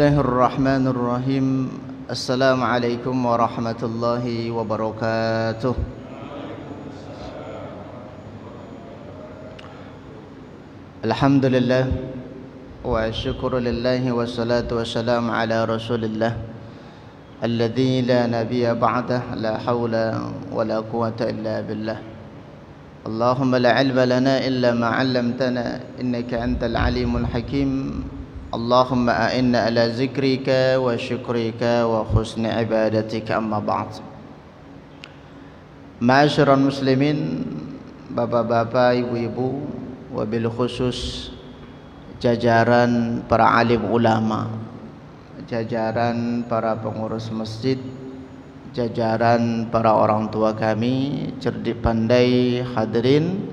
Bismillahirrahmanirrahim. Assalamualaikum warahmatullahi wabarakatuh. Alhamdulillah wa syukru lillahi wassalatu wassalamu ala rasulillah alladzi la nabiyya ba'dah, la hawla wa la quwwata illa billah. Allahumma la ilma lana illa ma 'allamtana innaka antal alimul hakim. Allahumma a'inna ala zikrika wa syukrika wa husni ibadatika, amma ba'd. Ma'asyiral muslimin, bapak-bapak, ibu-ibu, wabil khusus jajaran para alim ulama, jajaran para pengurus masjid, jajaran para orang tua kami, cerdik pandai hadirin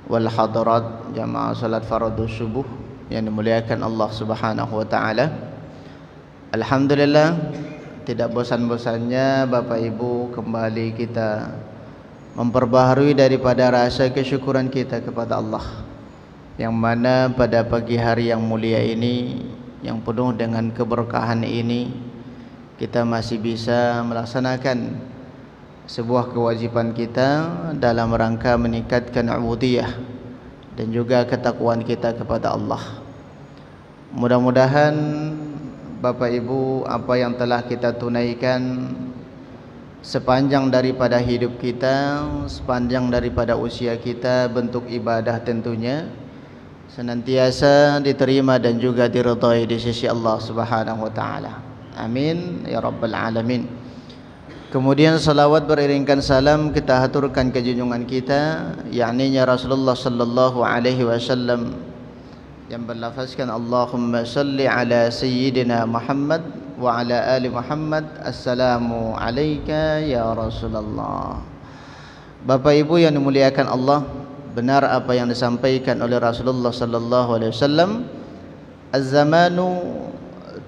wal hadarat jamaah salat fardhu subuh yang dimuliakan Allah Subhanahu wa taala. Alhamdulillah, tidak bosan-bosannya Bapak Ibu kembali kita memperbaharui daripada rasa kesyukuran kita kepada Allah, yang mana pada pagi hari yang mulia ini, yang penuh dengan keberkahan ini, kita masih bisa melaksanakan sebuah kewajiban kita dalam rangka meningkatkan ubudiyah dan juga ketakwaan kita kepada Allah. Mudah-mudahan Bapak Ibu, apa yang telah kita tunaikan sepanjang daripada hidup kita, sepanjang daripada usia kita, bentuk ibadah tentunya, senantiasa diterima dan juga diridhai di sisi Allah Subhanahu wa taala. Amin ya rabbal alamin. Kemudian salawat beriringkan salam kita haturkan ke junjungan kita, yakni Rasulullah sallallahu alaihi wasallam, yang berlafazkan Allahumma salli ala sayyidina Muhammad wa ala ali Muhammad. Assalamu alayka ya Rasulullah. Bapak Ibu yang dimuliakan Allah, benar apa yang disampaikan oleh Rasulullah sallallahu alaihi wasallam, az-zamanu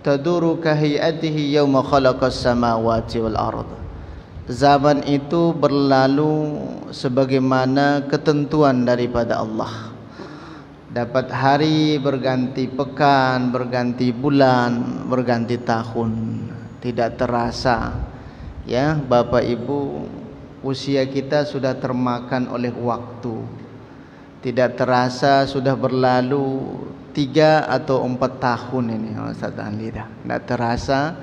taduru kahiyatihi yawma khalaqas samawati wal ardh. Zaman itu berlalu sebagaimana ketentuan daripada Allah. Dapat hari berganti pekan, berganti bulan, berganti tahun, tidak terasa. Ya, Bapak Ibu, usia kita sudah termakan oleh waktu. Tidak terasa sudah berlalu 3 atau 4 tahun ini, Ustaz Ali dah. Tidak terasa.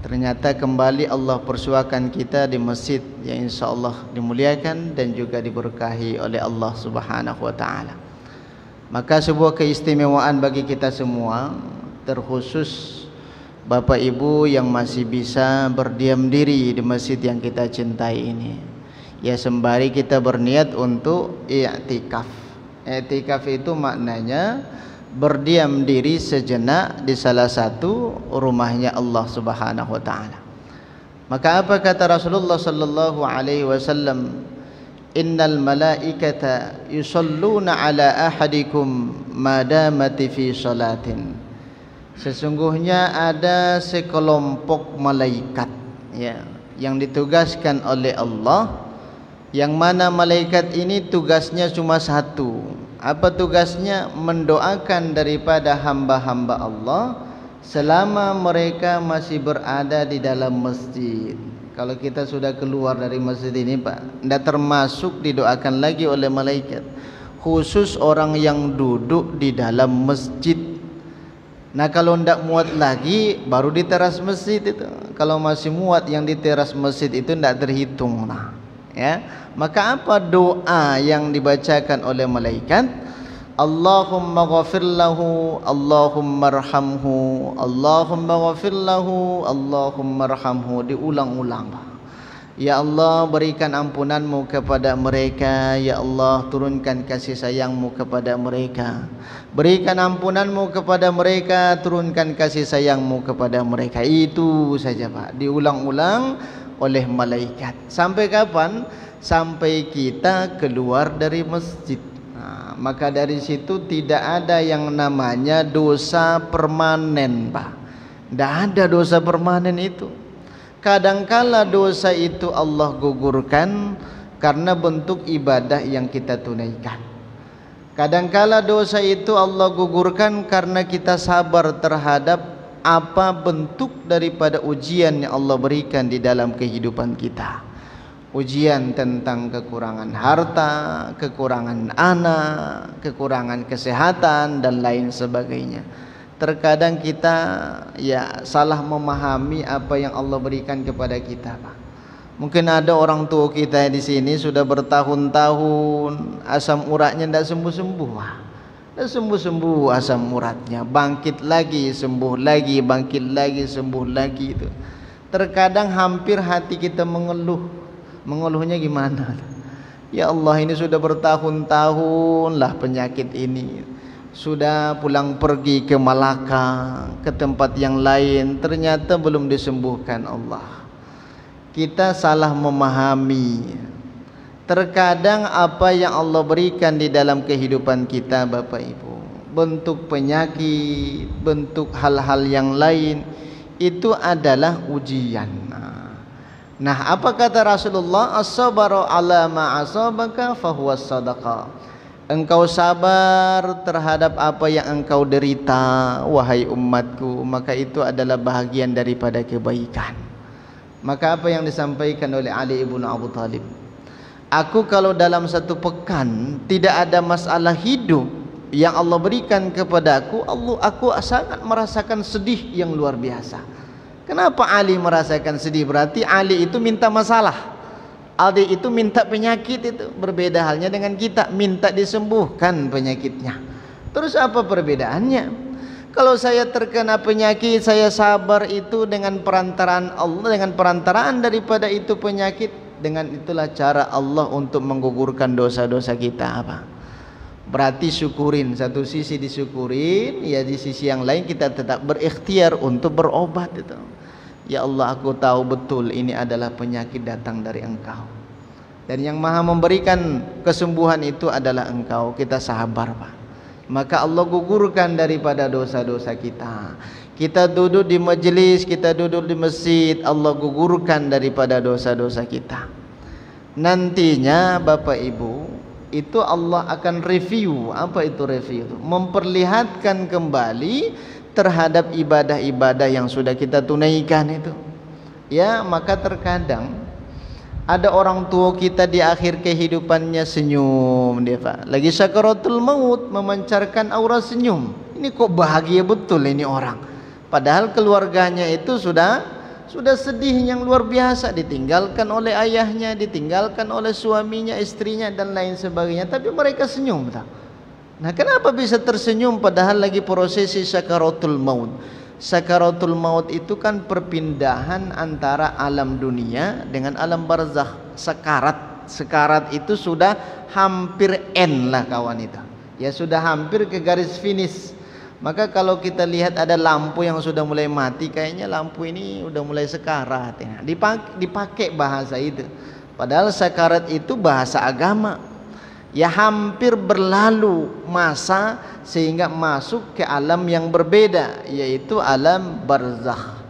Ternyata kembali Allah persuakan kita di masjid yang insyaAllah dimuliakan dan juga diberkahi oleh Allah Subhanahu wa ta'ala. Maka sebuah keistimewaan bagi kita semua, terkhusus Bapak Ibu yang masih bisa berdiam diri di masjid yang kita cintai ini, ya, sembari kita berniat untuk i'tikaf. I'tikaf itu maknanya berdiam diri sejenak di salah satu rumahnya Allah Subhanahu wa taala. Maka apa kata Rasulullah sallallahu alaihi wasallam? Innal malaikata yusalluna ala ahadikum madamati fi salatin. Sesungguhnya ada sekelompok malaikat, ya, yang ditugaskan oleh Allah, yang mana malaikat ini tugasnya cuma satu. Apa tugasnya? Mendoakan daripada hamba-hamba Allah selama mereka masih berada di dalam masjid. Kalau kita sudah keluar dari masjid ini, Pak, tidak termasuk didoakan lagi oleh malaikat. Khusus orang yang duduk di dalam masjid. Nah, kalau tidak muat lagi, baru di teras masjid itu. Kalau masih muat, yang di teras masjid itu tidak terhitung. Nah, ya, maka apa doa yang dibacakan oleh malaikat? Allahumma ghafir lahu, Allahumma arhamhu, Allahumma ghafir lahu, Allahumma arhamhu. Diulang-ulang. Ya Allah, berikan ampunanmu kepada mereka. Ya Allah, turunkan kasih sayangmu kepada mereka. Berikan ampunanmu kepada mereka, turunkan kasih sayangmu kepada mereka. Itu saja, Pak, diulang-ulang oleh malaikat. Sampai kapan? Sampai kita keluar dari masjid. Nah, maka dari situ tidak ada yang namanya dosa permanen, Pak. Tidak ada dosa permanen itu. Kadangkala dosa itu Allah gugurkan karena bentuk ibadah yang kita tunaikan. Kadangkala dosa itu Allah gugurkan karena kita sabar terhadap apa bentuk daripada ujian yang Allah berikan di dalam kehidupan kita. Ujian tentang kekurangan harta, kekurangan anak, kekurangan kesehatan dan lain sebagainya. Terkadang kita ya salah memahami apa yang Allah berikan kepada kita, Pak. Mungkin ada orang tua kita di sini sudah bertahun-tahun asam uratnya tidak sembuh-sembuh, Pak. Tidak sembuh-sembuh asam uratnya, bangkit lagi, sembuh lagi, bangkit lagi, sembuh lagi itu. Terkadang hampir hati kita mengeluh. Mengeluhnya gimana? Ya Allah, ini sudah bertahun-tahun lah penyakit ini. Sudah pulang pergi ke Malaka, ke tempat yang lain, ternyata belum disembuhkan Allah. Kita salah memahami. Terkadang apa yang Allah berikan di dalam kehidupan kita, Bapak Ibu, bentuk penyakit, bentuk hal-hal yang lain, itu adalah ujian. Nah, apa kata Rasulullah? As-sabaru ala ma asabaka fahuwa sadaqah. Engkau sabar terhadap apa yang engkau derita, wahai umatku, maka itu adalah bahagian daripada kebaikan. Maka apa yang disampaikan oleh Ali ibn Abu Thalib, aku kalau dalam satu pekan tidak ada masalah hidup yang Allah berikan kepadaku, aku sangat merasakan sedih yang luar biasa. Kenapa Ali merasakan sedih? Berarti Ali itu minta masalah, Ali itu minta penyakit. Itu berbeda halnya dengan kita, minta disembuhkan penyakitnya. Terus apa perbedaannya? Kalau saya terkena penyakit, saya sabar itu dengan perantaraan Allah, dengan perantaraan daripada itu penyakit. Dengan itulah cara Allah untuk menggugurkan dosa-dosa kita. Apa? Berarti syukurin, satu sisi disyukurin, ya di sisi yang lain kita tetap berikhtiar untuk berobat itu. Ya Allah, aku tahu betul ini adalah penyakit datang dari Engkau, dan yang maha memberikan kesembuhan itu adalah Engkau. Kita sabar, Pak. Maka Allah gugurkan daripada dosa-dosa kita. Kita duduk di majelis, kita duduk di masjid, Allah gugurkan daripada dosa-dosa kita. Nantinya Bapak Ibu, itu Allah akan review. Apa itu review? Memperlihatkan kembali terhadap ibadah-ibadah yang sudah kita tunaikan itu. Ya, maka terkadang ada orang tua kita di akhir kehidupannya senyum dia, Pak. Lagi sakaratul maut memancarkan aura senyum. Ini kok bahagia betul ini orang. Padahal keluarganya itu sudah sedih yang luar biasa, ditinggalkan oleh ayahnya, ditinggalkan oleh suaminya, istrinya dan lain sebagainya, tapi mereka senyum, tak? Nah, kenapa bisa tersenyum padahal lagi prosesi sakaratul maut? Sakaratul maut itu kan perpindahan antara alam dunia dengan alam barzakh. Sekarat itu sudah hampir end lah kawan itu. Ya sudah hampir ke garis finish. Maka kalau kita lihat ada lampu yang sudah mulai mati, kayaknya lampu ini udah mulai sekarat ya. Dipakai bahasa itu. Padahal sakarat itu bahasa agama. Ya hampir berlalu masa sehingga masuk ke alam yang berbeda, yaitu alam barzakh.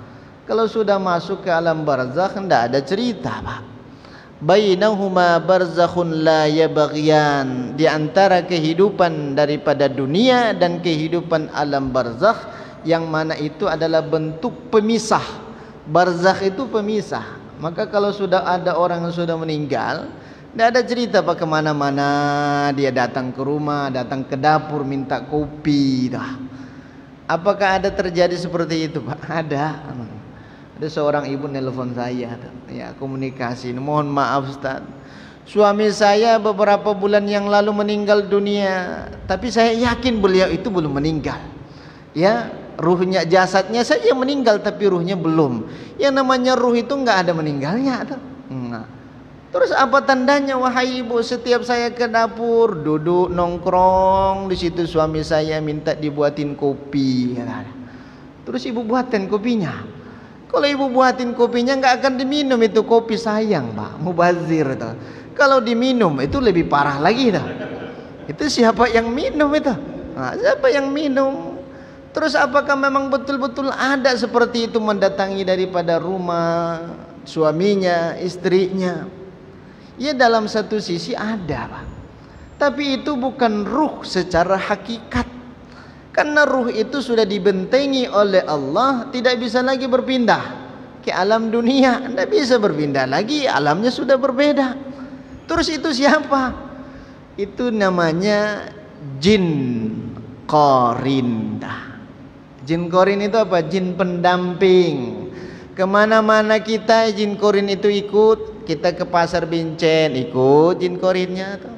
Kalau sudah masuk ke alam barzakh tidak ada cerita, Pak. Bainahuma barzakhun la yabghiyan. Di antara kehidupan daripada dunia dan kehidupan alam barzakh, yang mana itu adalah bentuk pemisah. Barzakh itu pemisah. Maka kalau sudah ada orang yang sudah meninggal, tidak ada cerita, Pak, kemana-mana dia datang ke rumah, datang ke dapur minta kopi dah. Apakah ada terjadi seperti itu, Pak? Ada. Ada seorang ibu nelpon saya, ya komunikasi. Mohon maaf Ustaz, suami saya beberapa bulan yang lalu meninggal dunia, tapi saya yakin beliau itu belum meninggal. Ya, ruhnya, jasadnya saja meninggal tapi ruhnya belum. Yang namanya ruh itu enggak ada meninggalnya, tuh. Nah. Terus apa tandanya, wahai ibu? Setiap saya ke dapur, duduk nongkrong di situ, suami saya minta dibuatin kopi. Terus ibu buatin kopinya. Kalau ibu buatin kopinya nggak akan diminum itu kopi, sayang, Pak, mubazir itu. Kalau diminum itu lebih parah lagi dah. Itu siapa yang minum itu? Nah, siapa yang minum? Terus apakah memang betul-betul ada seperti itu mendatangi daripada rumah suaminya, istrinya? Ya dalam satu sisi ada, Pak. Tapi itu bukan ruh secara hakikat. Karena ruh itu sudah dibentengi oleh Allah, tidak bisa lagi berpindah ke alam dunia, tidak bisa berpindah lagi, alamnya sudah berbeda. Terus itu siapa? Itu namanya jin qarin. Jin qarin itu apa? Jin pendamping. Kemana-mana kita jin qarin itu ikut. Kita ke pasar Bincen ikut jin qarinnya tuh.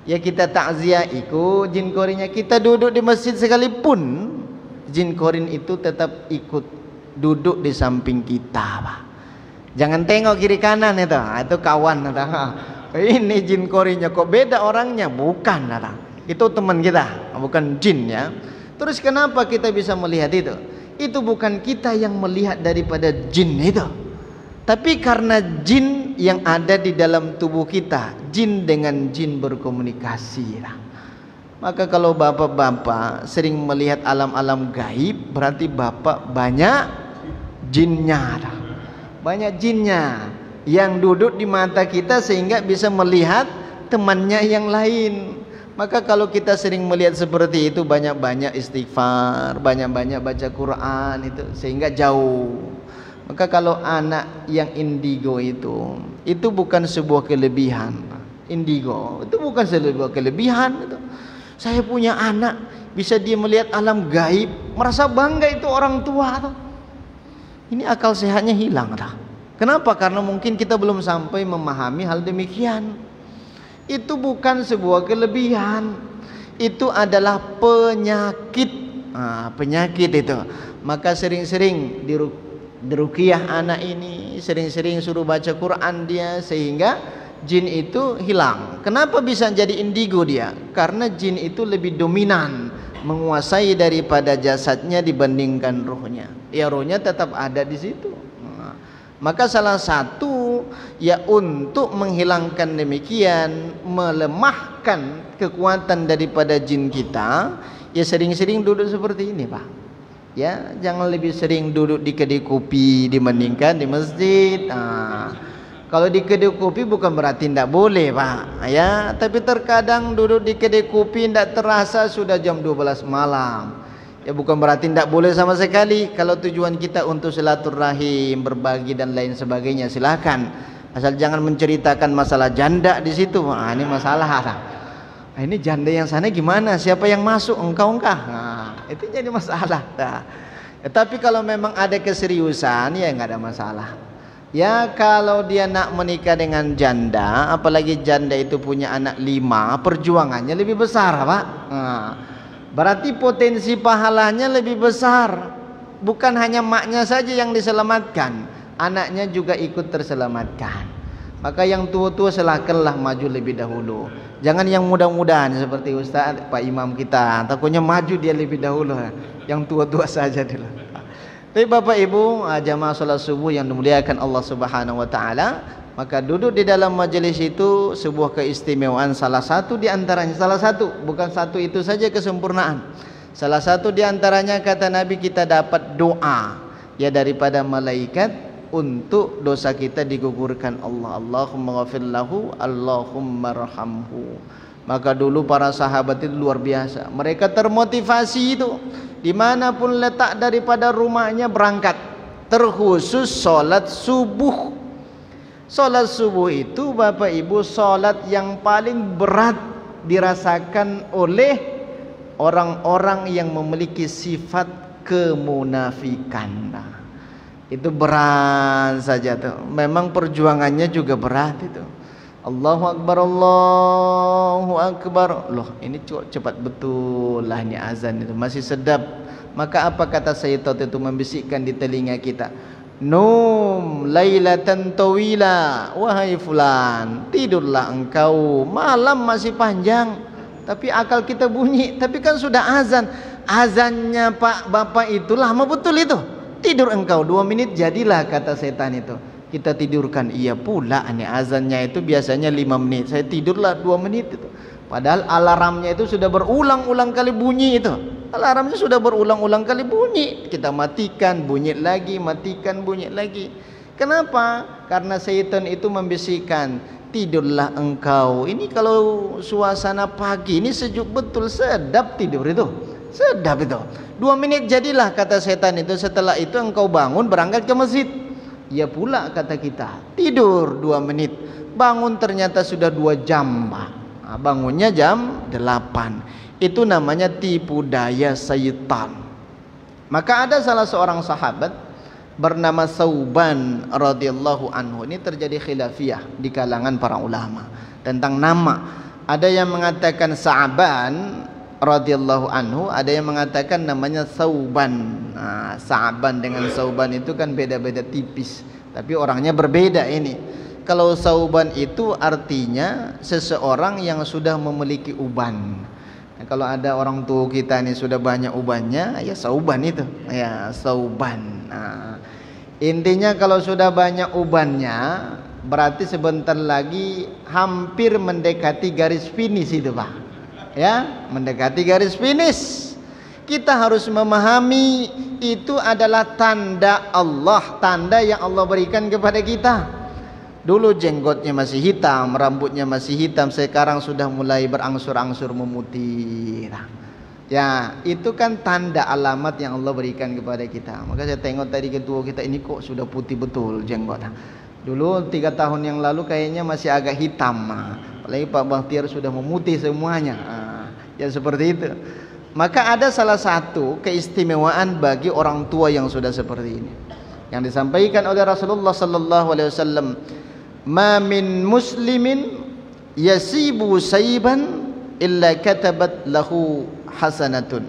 Ya kita takziah ikut jin qarinnya. Kita duduk di masjid sekalipun, jin qarin itu tetap ikut duduk di samping kita, Pak. Jangan tengok kiri kanan itu kawan itu. Ini jin qarinnya kok beda orangnya, bukan itu teman kita, bukan jin ya. Terus kenapa kita bisa melihat itu? Itu bukan kita yang melihat daripada jin itu, tapi karena jin yang ada di dalam tubuh kita, jin dengan jin berkomunikasi. Maka kalau bapak-bapak sering melihat alam-alam gaib, berarti bapak banyak jinnya. Banyak jinnya yang duduk di mata kita sehingga bisa melihat temannya yang lain. Maka kalau kita sering melihat seperti itu, banyak-banyak istighfar, banyak-banyak baca Quran itu sehingga jauh. Maka kalau anak yang indigo itu bukan sebuah kelebihan. Indigo itu bukan sebuah kelebihan itu. Saya punya anak bisa dia melihat alam gaib, merasa bangga itu orang tua tuh. Ini akal sehatnya hilang dah. Kenapa? Karena mungkin kita belum sampai memahami hal demikian. Itu bukan sebuah kelebihan. Itu adalah penyakit. Penyakit itu. Maka sering-sering diruqyah anak ini, sering-sering suruh baca Quran dia, sehingga jin itu hilang. Kenapa bisa jadi indigo dia? Karena jin itu lebih dominan menguasai daripada jasadnya dibandingkan rohnya. Ya rohnya tetap ada di situ. Maka salah satu ya untuk menghilangkan demikian, melemahkan kekuatan daripada jin kita, ya sering-sering duduk seperti ini, Pak. Ya, jangan lebih sering duduk di kedai kopi dibandingkan di masjid. Kalau di kedai kopi bukan berarti tidak boleh, Pak. Ya, tapi terkadang duduk di kedai kopi tidak terasa sudah jam 12 malam. Ya bukan berarti tidak boleh sama sekali. Kalau tujuan kita untuk silaturahim, berbagi dan lain sebagainya, silakan. Asal jangan menceritakan masalah janda di situ. Ini masalah. Ini janda yang sana gimana? Siapa yang masuk? Engkau. Itu jadi masalah. Tapi kalau memang ada keseriusan, ya nggak ada masalah. Ya kalau dia nak menikah dengan janda, apalagi janda itu punya anak 5, perjuangannya lebih besar, Pak. Berarti potensi pahalanya lebih besar. Bukan hanya maknya saja yang diselamatkan, anaknya juga ikut terselamatkan. Maka yang tua-tua silakanlah maju lebih dahulu. Jangan yang muda-mudahan seperti Ustaz Pak Imam kita, takutnya maju dia lebih dahulu. Yang tua-tua saja dulu. Tapi Bapak Ibu jamaah salat subuh yang dimuliakan Allah Subhanahu wa taala, maka duduk di dalam majelis itu sebuah keistimewaan. Salah satu di antaranya, bukan satu itu saja kesempurnaan. Salah satu di antaranya kata Nabi, kita dapat doa ya daripada malaikat untuk dosa kita digugurkan Allah. Allahumma ghafir lahu, Allahumma rahamhu. Maka dulu para sahabat itu luar biasa. Mereka termotivasi itu, dimanapun letak daripada rumahnya berangkat, terkhusus solat subuh. Solat subuh itu Bapak Ibu solat yang paling berat dirasakan oleh orang-orang yang memiliki sifat kemunafikan. Itu berat saja tuh. Memang perjuangannya juga berat itu. Allahu Akbar, Allahu Akbar. Loh, ini cepat betul lah ini azan itu, masih sedap. Maka apa kata syaitan itu membisikkan di telinga kita? Num lailatan tawila, wahai fulan, tidurlah engkau, malam masih panjang. Tapi akal kita bunyi, tapi kan sudah azan. Azannya Pak Bapak itu lama betul itu. Tidur engkau 2 menit jadilah, kata setan itu. Kita tidurkan, iya pula nih azannya itu biasanya 5 menit, saya tidurlah 2 menit itu. Padahal alarmnya itu sudah berulang-ulang kali bunyi itu. Alarmnya sudah berulang-ulang kali bunyi. Kita matikan, bunyi lagi, matikan, bunyi lagi. Kenapa? Karena syaitan itu membisikkan, tidurlah engkau. Ini kalau suasana pagi ini sejuk betul, sedap tidur itu. Sedap itu. 2 menit jadilah, kata setan itu. Setelah itu engkau bangun berangkat ke masjid. Ya pula kata kita, tidur 2 menit, bangun ternyata sudah 2 jam. Nah, bangunnya jam 8. Itu namanya tipu daya syaitan. Maka ada salah seorang sahabat bernama Sauban radhiyallahu anhu. Ini terjadi khilafiyah di kalangan para ulama tentang nama. Ada yang mengatakan Sa'ban radhiyallahu anhu, ada yang mengatakan namanya Sauban. Nah, Sa'ban dengan Sauban itu kan beda-beda tipis, tapi orangnya berbeda ini. Kalau Sauban itu artinya seseorang yang sudah memiliki uban. Nah, kalau ada orang tua kita ini sudah banyak ubannya, ya Sauban itu. Ya, Sauban. Nah, intinya kalau sudah banyak ubannya, berarti sebentar lagi hampir mendekati garis finish itu, Pak. Ya, mendekati garis finish. Kita harus memahami itu adalah tanda Allah, tanda yang Allah berikan kepada kita. Dulu jenggotnya masih hitam, rambutnya masih hitam, sekarang sudah mulai berangsur-angsur memutih. Ya, itu kan tanda alamat yang Allah berikan kepada kita. Maka saya tengok tadi ketua kita ini kok sudah putih betul jenggot. Dulu 3 tahun yang lalu kayaknya masih agak hitam. Apalagi Pak Bahtiar sudah memutih semuanya. Ya seperti itu. Maka ada salah satu keistimewaan bagi orang tua yang sudah seperti ini, yang disampaikan oleh Rasulullah sallallahu alaihi wasallam, "Ma min muslimin yasibu sayban illa katabat lahu hasanatun."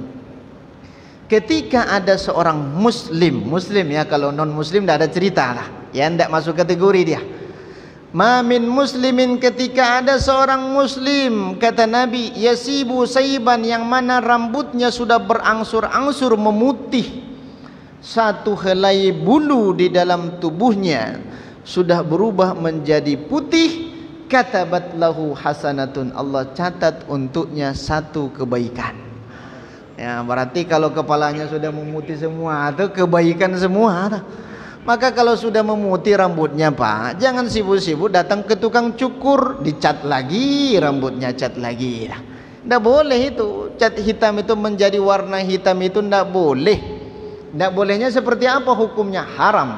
Ketika ada seorang muslim ya, kalau non muslim tidak ada cerita lah, ya tidak masuk kategori dia. Ma min muslimin, ketika ada seorang muslim, kata Nabi, yasibu sayban, yang mana rambutnya sudah berangsur-angsur memutih, satu helai bulu di dalam tubuhnya sudah berubah menjadi putih, katabat lahu hasanatun, Allah catat untuknya satu kebaikan. Ya, berarti kalau kepalanya sudah memutih semua, itu kebaikan semua. Maka kalau sudah memutih rambutnya, Pak, jangan sibuk-sibuk datang ke tukang cukur, dicat lagi rambutnya, cat lagi. Tidak boleh itu. Cat hitam itu menjadi warna hitam itu tidak boleh. Tidak bolehnya seperti apa hukumnya? Haram.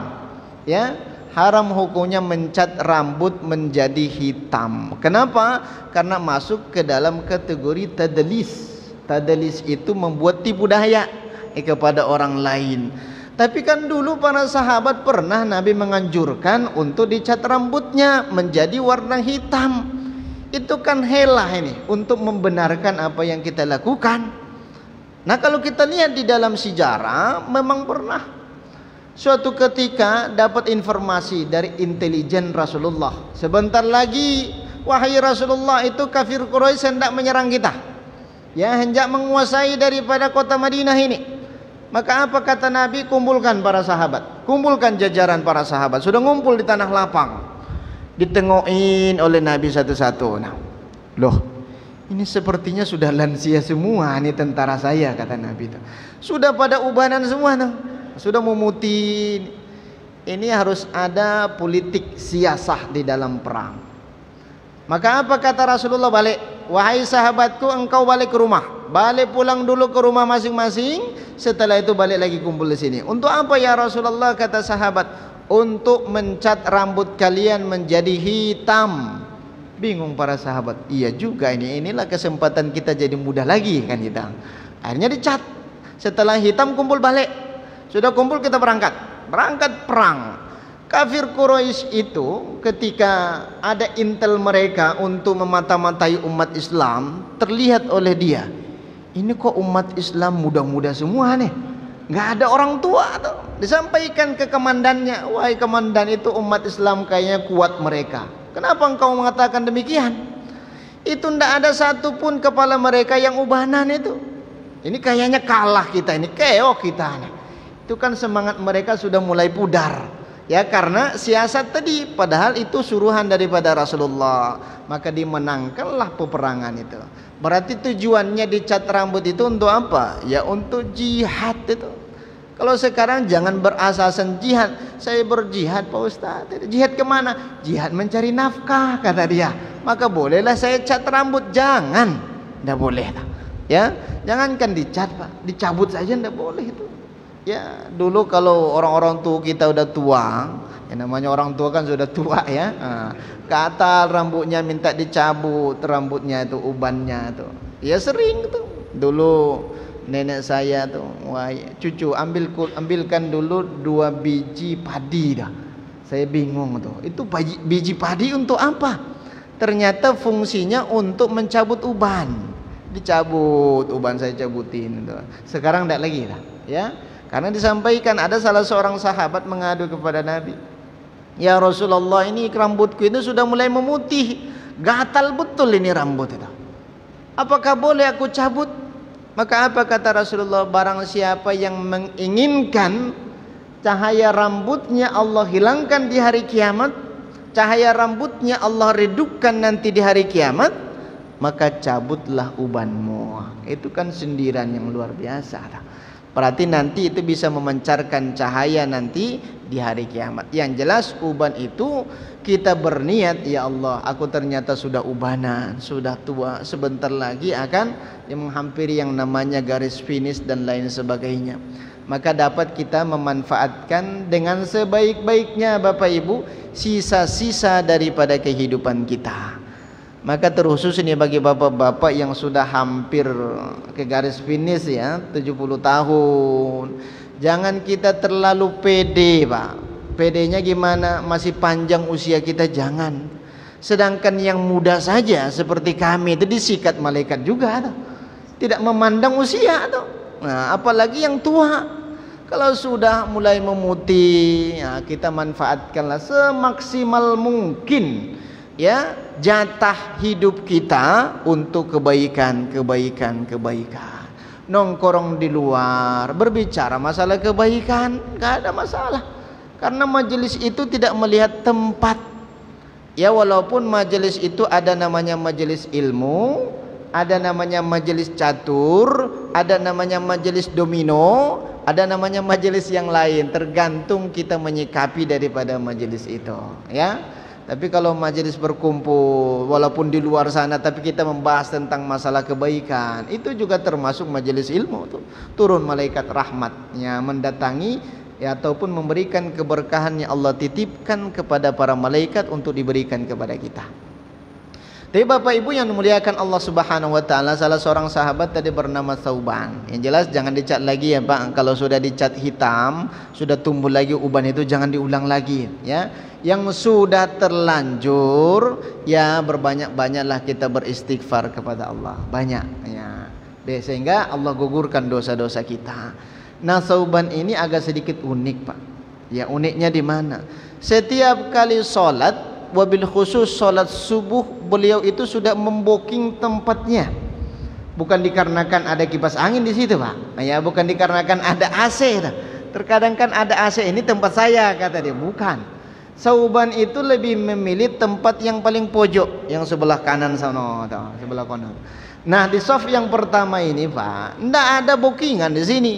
Ya, haram hukumnya mencat rambut menjadi hitam. Kenapa? Karena masuk ke dalam kategori tadlis. Tadlis itu membuat tipu daya kepada orang lain. Tapi kan dulu para sahabat pernah Nabi menganjurkan untuk dicat rambutnya menjadi warna hitam. Itu kan helah ini untuk membenarkan apa yang kita lakukan. Nah, kalau kita lihat di dalam sejarah, memang pernah suatu ketika dapat informasi dari intelijen Rasulullah, sebentar lagi wahai Rasulullah, itu kafir Quraisy hendak menyerang kita, ya, hendak menguasai daripada kota Madinah ini. Maka apa kata Nabi? Kumpulkan para sahabat, kumpulkan jajaran para sahabat. Sudah ngumpul di tanah lapang, ditengokin oleh Nabi satu-satu. Nah, loh, ini sepertinya sudah lansia semua nih tentara saya, kata Nabi itu. Sudah pada ubanan semua tuh, sudah memutih. Ini harus ada politik siasah di dalam perang. Maka apa kata Rasulullah? Balik, wahai sahabatku, engkau balik ke rumah. Balik pulang dulu ke rumah masing-masing. Setelah itu balik lagi kumpul di sini. Untuk apa ya Rasulullah? Kata sahabat, untuk mencat rambut kalian menjadi hitam. Bingung para sahabat. Iya juga ini. Inilah kesempatan kita jadi muda lagi kan kita. Akhirnya dicat. Setelah hitam kumpul balik. Sudah kumpul kita berangkat. Berangkat perang. Kafir Quraisy itu ketika ada intel mereka untuk memata-matai umat Islam, terlihat oleh dia, ini kok umat Islam muda-muda semua nih, nggak ada orang tua tuh. Disampaikan ke komandannya, wahai komandan, itu umat Islam kayaknya kuat mereka. Kenapa engkau mengatakan demikian? Itu ndak ada satupun kepala mereka yang ubanan itu. Ini kayaknya kalah kita, ini keok kita nih. Itu kan semangat mereka sudah mulai pudar. Ya, karena siasat tadi, padahal itu suruhan daripada Rasulullah. Maka dimenangkanlah peperangan itu. Berarti tujuannya dicat rambut itu untuk apa? Ya untuk jihad itu. Kalau sekarang jangan berasasan jihad. Saya berjihad Pak Ustaz. Jihad kemana? Jihad mencari nafkah, kata dia. Maka bolehlah saya cat rambut. Jangan. Tidak boleh. Ya, jangankan dicat Pak, dicabut saja ndak boleh itu. Ya, dulu kalau orang-orang tua kita udah tua, ya namanya orang tua kan sudah tua ya. Katal rambutnya minta dicabut, rambutnya itu ubannya tuh. Ya sering tuh. Dulu nenek saya tuh, wah cucu ambilkan dulu 2 biji padi dah. Saya bingung tuh. Itu biji padi untuk apa? Ternyata fungsinya untuk mencabut uban. Dicabut, uban saya cabutin itu. Sekarang tidak lagi lah, ya. Karena disampaikan ada salah seorang sahabat mengadu kepada Nabi, ya Rasulullah, ini rambutku itu sudah mulai memutih, gatal betul ini rambut itu. Apakah boleh aku cabut? Maka apa kata Rasulullah? Barang siapa yang menginginkan cahaya rambutnya Allah hilangkan di hari kiamat, cahaya rambutnya Allah redupkan nanti di hari kiamat, maka cabutlah ubanmu. Itu kan sindiran yang luar biasa. Berarti nanti itu bisa memancarkan cahaya nanti di hari kiamat. Yang jelas uban itu kita berniat, ya Allah, aku ternyata sudah ubanan, sudah tua, sebentar lagi akan menghampiri yang namanya garis finish dan lain sebagainya. Maka dapat kita memanfaatkan dengan sebaik-baiknya Bapak Ibu sisa-sisa daripada kehidupan kita. Maka terkhusus ini bagi bapak-bapak yang sudah hampir ke garis finish ya, 70 tahun. Jangan kita terlalu pede Pak. Pedenya gimana? Masih panjang usia kita, jangan. Sedangkan yang muda saja seperti kami itu disikat malaikat juga tuh. Tidak memandang usia tuh. Nah, apalagi yang tua. Kalau sudah mulai memutih, ya, kita manfaatkanlah semaksimal mungkin ya jatah hidup kita untuk kebaikan. Nongkrong di luar, berbicara masalah kebaikan, gak ada masalah. Karena majelis itu tidak melihat tempat. Ya, walaupun majelis itu ada namanya majelis ilmu, ada namanya majelis catur, ada namanya majelis domino, ada namanya majelis yang lain, tergantung kita menyikapi daripada majelis itu, ya. Tapi kalau majelis berkumpul walaupun di luar sana tapi kita membahas tentang masalah kebaikan, itu juga termasuk majelis ilmu tuh. Turun malaikat rahmatnya mendatangi ya, ataupun memberikan keberkahan yang Allah titipkan kepada para malaikat untuk diberikan kepada kita. Tapi Bapak Ibu yang dimuliakan Allah Subhanahu wa taala, salah seorang sahabat tadi bernama Thauban. Yang jelas jangan dicat lagi ya Pak. Kalau sudah dicat hitam, sudah tumbuh lagi uban itu jangan diulang lagi ya. Yang sudah terlanjur ya berbanyak-banyaklah kita beristighfar kepada Allah. Banyak ya. Sehingga Allah gugurkan dosa-dosa kita. Nah, Thauban ini agak sedikit unik Pak. Ya, uniknya di mana? Setiap kali sholat, wabil khusus sholat subuh, beliau itu sudah memboking tempatnya. Bukan dikarenakan ada kipas angin di situ Pak, ya, bukan dikarenakan ada AC. Terkadang kan ada AC, ini tempat saya kata dia, bukan. Thauban itu lebih memilih tempat yang paling pojok, yang sebelah kanan sana, sebelah kanan. Nah, di saf yang pertama ini Pak, tidak ada bookingan di sini.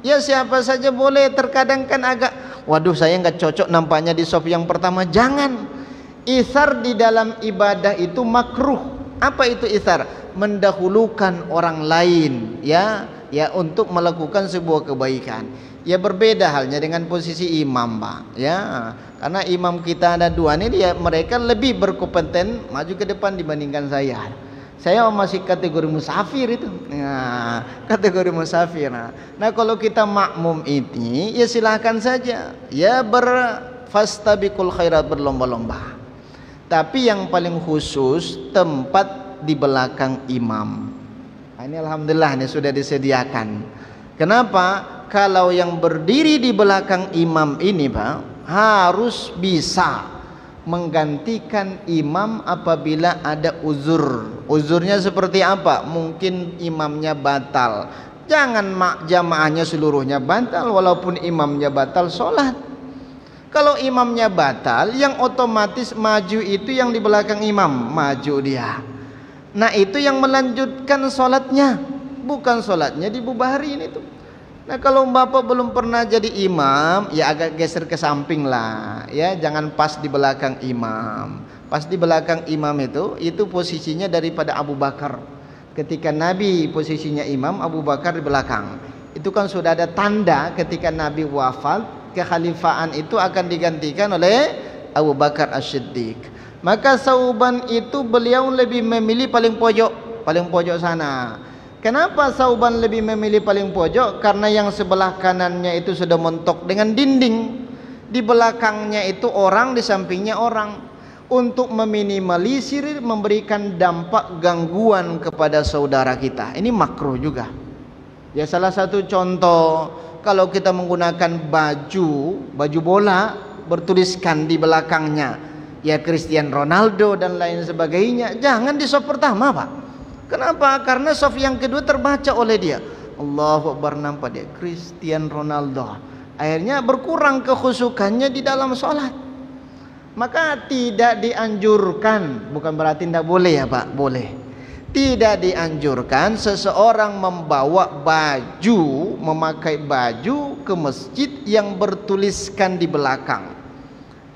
Ya siapa saja boleh. Terkadang kan agak, waduh saya nggak cocok nampaknya di saf yang pertama. Jangan. Itsar di dalam ibadah itu makruh. Apa itu itsar? Mendahulukan orang lain ya untuk melakukan sebuah kebaikan. Ya berbeda halnya dengan posisi imam Pak ya. Karena imam kita ada dua nih, mereka lebih berkompeten maju ke depan dibandingkan saya. Saya masih kategori musafir itu. Nah, kategori musafir. Nah, kalau kita makmum ini ya silahkan saja ya fastabiqul khairat, berlomba-lomba. Tapi yang paling khusus tempat di belakang imam. Nah, ini alhamdulillah ini sudah disediakan. Kenapa? Kalau yang berdiri di belakang imam ini Pak harus bisa menggantikan imam apabila ada uzur. Uzurnya seperti apa? Mungkin imamnya batal. Jangan jamaahnya seluruhnya batal, walaupun imamnya batal sholat. Kalau imamnya batal, yang otomatis maju itu yang di belakang imam, maju dia. Nah, itu yang melanjutkan sholatnya, bukan sholatnya dibubarin itu. Nah, kalau Bapak belum pernah jadi imam, ya agak geser ke samping lah, ya jangan pas di belakang imam. Pas di belakang imam itu posisinya daripada Abu Bakar Ketika Nabi posisinya imam, Abu Bakar di belakang. Itu kan sudah ada tanda ketika Nabi wafat, kekhalifaan itu akan digantikan oleh Abu Bakar As-Siddiq. Maka Sauban itu beliau lebih memilih paling pojok sana. Kenapa Sauban lebih memilih paling pojok? Karena yang sebelah kanannya itu sudah mentok dengan dinding, di belakangnya itu orang, di sampingnya orang. Untuk meminimalisir memberikan dampak gangguan kepada saudara kita. Ini makruh juga. Ya, salah satu contoh, kalau kita menggunakan baju bola bertuliskan di belakangnya ya Cristiano Ronaldo dan lain sebagainya, jangan di saf pertama, Pak. Kenapa? Karena saf yang kedua terbaca oleh dia. Allahu Akbar, nampak dia Cristiano Ronaldo. Akhirnya berkurang kekhusyukannya di dalam sholat. Maka tidak dianjurkan, bukan berarti tidak boleh ya Pak, boleh. Tidak dianjurkan seseorang membawa baju, memakai baju ke masjid yang bertuliskan di belakang.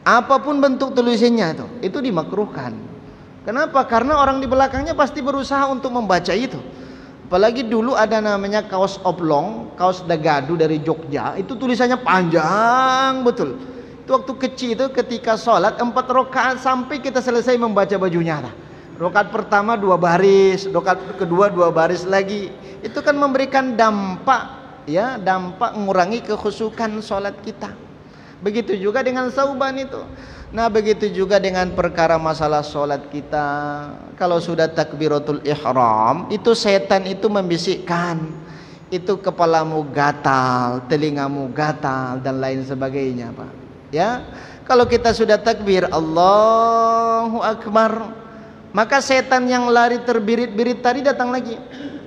Apapun bentuk tulisannya itu dimakruhkan. Kenapa? Karena orang di belakangnya pasti berusaha untuk membaca itu. Apalagi dulu ada namanya kaos oblong, kaos dagadu dari Jogja, itu tulisannya panjang betul. Itu waktu kecil itu ketika sholat 4 rakaat sampai kita selesai membaca bajunya. Rakaat pertama 2 baris, rakaat kedua 2 baris lagi. Itu kan memberikan dampak, ya, dampak mengurangi kekhusyukan sholat kita. Begitu juga dengan Sauban itu. Nah, begitu juga dengan perkara masalah sholat kita. Kalau sudah takbiratul ihram, itu setan itu membisikkan, itu kepalamu gatal, telingamu gatal dan lain sebagainya, Pak. Ya, kalau kita sudah takbir Allahu Akbar, maka setan yang lari terbirit-birit tadi datang lagi.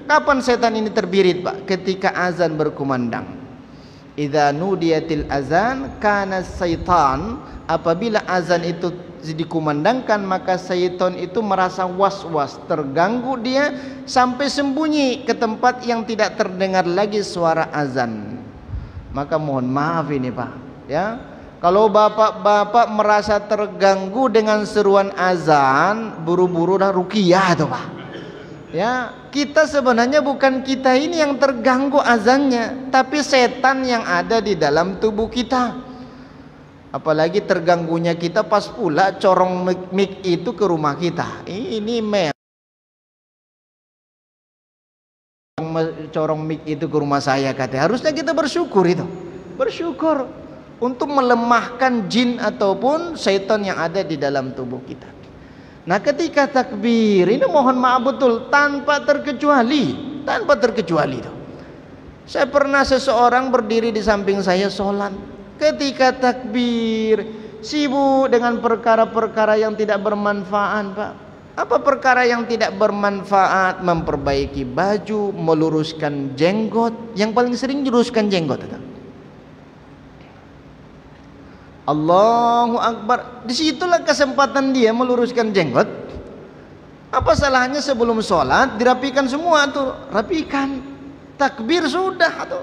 Kapan setan ini terbirit, Pak? Ketika azan berkumandang. Idza nudiyatil azan kana syaitan, apabila azan itu dikumandangkan maka syaitan itu merasa was-was, terganggu dia sampai sembunyi ke tempat yang tidak terdengar lagi suara azan. Maka mohon maaf ini, Pak, ya. Kalau bapak-bapak merasa terganggu dengan seruan azan, buru-buru dah ruqyah tuh, Pak. Ya, kita sebenarnya bukan kita ini yang terganggu azannya, tapi setan yang ada di dalam tubuh kita. Apalagi terganggunya kita pas pula corong mic itu ke rumah kita. Ini corong mic itu ke rumah saya, katanya. Harusnya kita bersyukur itu. Bersyukur untuk melemahkan jin ataupun syaitan yang ada di dalam tubuh kita. Nah, ketika takbir ini mohon maaf betul tanpa terkecuali itu. Saya pernah seseorang berdiri di samping saya sholat, ketika takbir sibuk dengan perkara-perkara yang tidak bermanfaat, Pak. Apa perkara yang tidak bermanfaat? Memperbaiki baju, meluruskan jenggot. Yang paling sering luruskan jenggot itu. Allahu Akbar. Disitulah kesempatan dia meluruskan jenggot. Apa salahnya sebelum sholat dirapikan semua tuh, rapikan. Takbir sudah tuh.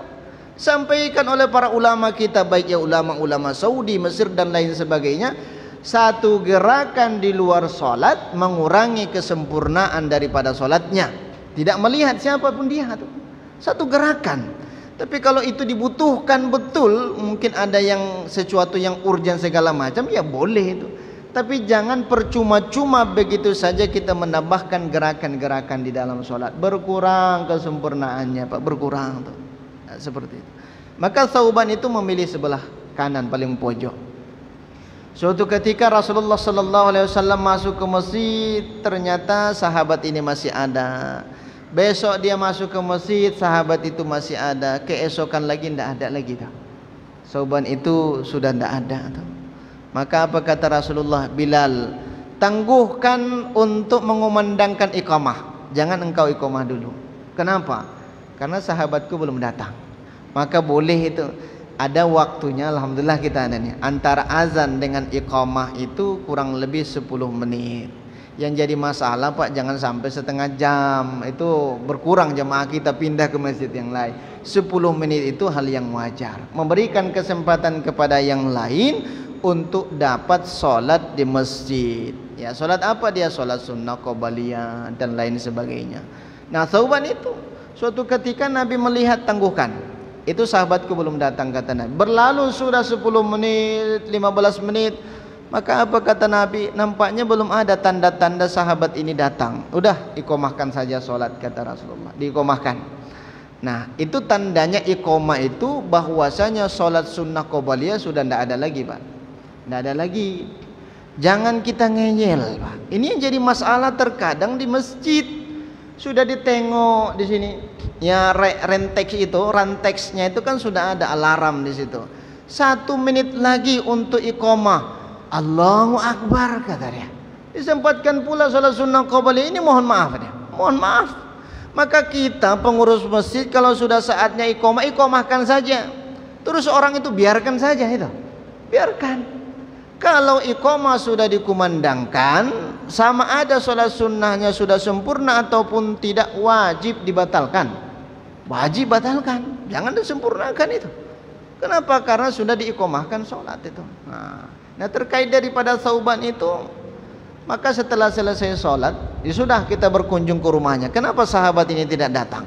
Sampaikan oleh para ulama kita, baik ya ulama-ulama Saudi, Mesir dan lain sebagainya. Satu gerakan di luar sholat mengurangi kesempurnaan daripada sholatnya. Tidak melihat siapapun dia tuh. Satu gerakan. Tapi kalau itu dibutuhkan betul, mungkin ada yang sesuatu yang urgent segala macam, ya boleh itu. Tapi jangan percuma-cuma begitu saja kita menambahkan gerakan-gerakan di dalam sholat. Berkurang kesempurnaannya, Pak, berkurang tuh. Nah, seperti itu. Maka Sauban itu memilih sebelah kanan paling pojok. Suatu ketika Rasulullah SAW masuk ke masjid, ternyata sahabat ini masih ada. Besok dia masuk ke masjid, sahabat itu masih ada. Keesokan lagi tidak ada lagi dah. Sauban itu sudah tidak ada tuh. Maka apa kata Rasulullah? Bilal, tangguhkan untuk mengumandangkan iqamah. Jangan engkau iqamah dulu. Kenapa? Karena sahabatku belum datang. Maka boleh itu. Ada waktunya, alhamdulillah kita ada nih. Antara azan dengan iqamah itu kurang lebih 10 menit. Yang jadi masalah, Pak, jangan sampai setengah jam. Itu berkurang jemaah kita pindah ke masjid yang lain. 10 menit itu hal yang wajar. Memberikan kesempatan kepada yang lain untuk dapat sholat di masjid. Ya, sholat apa dia? Sholat sunnah, qobaliyah dan lain sebagainya. Nah, Thauban itu suatu ketika Nabi melihat tangguhkan. Itu sahabatku belum datang, kata Nabi. Berlalu sudah 10 menit, 15 menit. Maka apa kata Nabi? Nampaknya belum ada tanda-tanda sahabat ini datang. Udah, iqomahkan saja sholat, kata Rasulullah. Diiqomahkan. Nah, itu tandanya iqomah itu bahwasanya sholat sunnah qobliyah sudah tidak ada lagi, Pak. Tidak ada lagi. Jangan kita ngeyel, Pak. Ini yang jadi masalah terkadang di masjid. Sudah ditengok di sini. Ya, ranteksnya itu kan sudah ada alarm di situ. 1 menit lagi untuk iqomah. Allahu Akbar, kata dia. Disempatkan pula sholat sunnah qobliyah ini, mohon maaf dia. Mohon maaf. Maka kita pengurus masjid kalau sudah saatnya iqomah, iqomahkan saja. Terus orang itu biarkan saja itu. Biarkan. Kalau iqomah sudah dikumandangkan, sama ada sholat sunnahnya sudah sempurna ataupun tidak, wajib dibatalkan. Wajib batalkan, jangan disempurnakan itu. Kenapa? Karena sudah diiqomahkan sholat itu. Nah, terkait daripada Thauban itu, maka setelah selesai sholat, ya sudah kita berkunjung ke rumahnya. Kenapa sahabat ini tidak datang?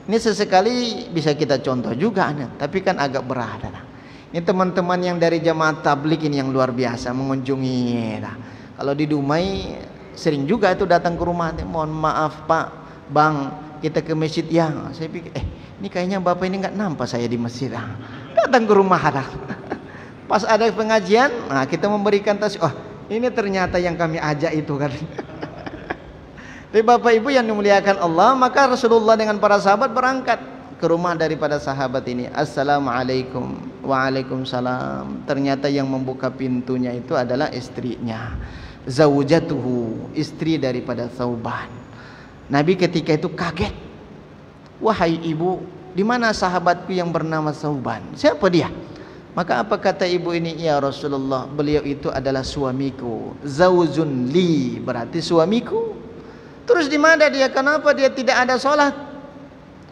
Ini sesekali bisa kita contoh juga, tapi kan agak berat. Ini teman-teman yang dari jamaah tablik ini yang luar biasa mengunjungi. Nah, kalau di Dumai sering juga itu datang ke rumah. Mohon maaf Pak, Bang, kita ke masjid ya. Saya pikir, ini kayaknya bapak ini nggak nampak saya di masjid. Datang ke rumah ada. Pas ada pengajian, nah kita memberikan tas. Oh, ini ternyata yang kami ajak itu kan. Tapi Bapak Ibu yang dimuliakan Allah, maka Rasulullah dengan para sahabat berangkat ke rumah daripada sahabat ini. Assalamualaikum. Waalaikumsalam. Ternyata yang membuka pintunya itu adalah istrinya, zaujatuhu, istri daripada Thauban. Nabi ketika itu kaget. Wahai ibu, di mana sahabatku yang bernama Thauban? Siapa dia? Maka apa kata ibu ini? Ya Rasulullah, beliau itu adalah suamiku. Zaujun li, berarti suamiku. Terus di mana dia? Kenapa dia tidak ada sholat?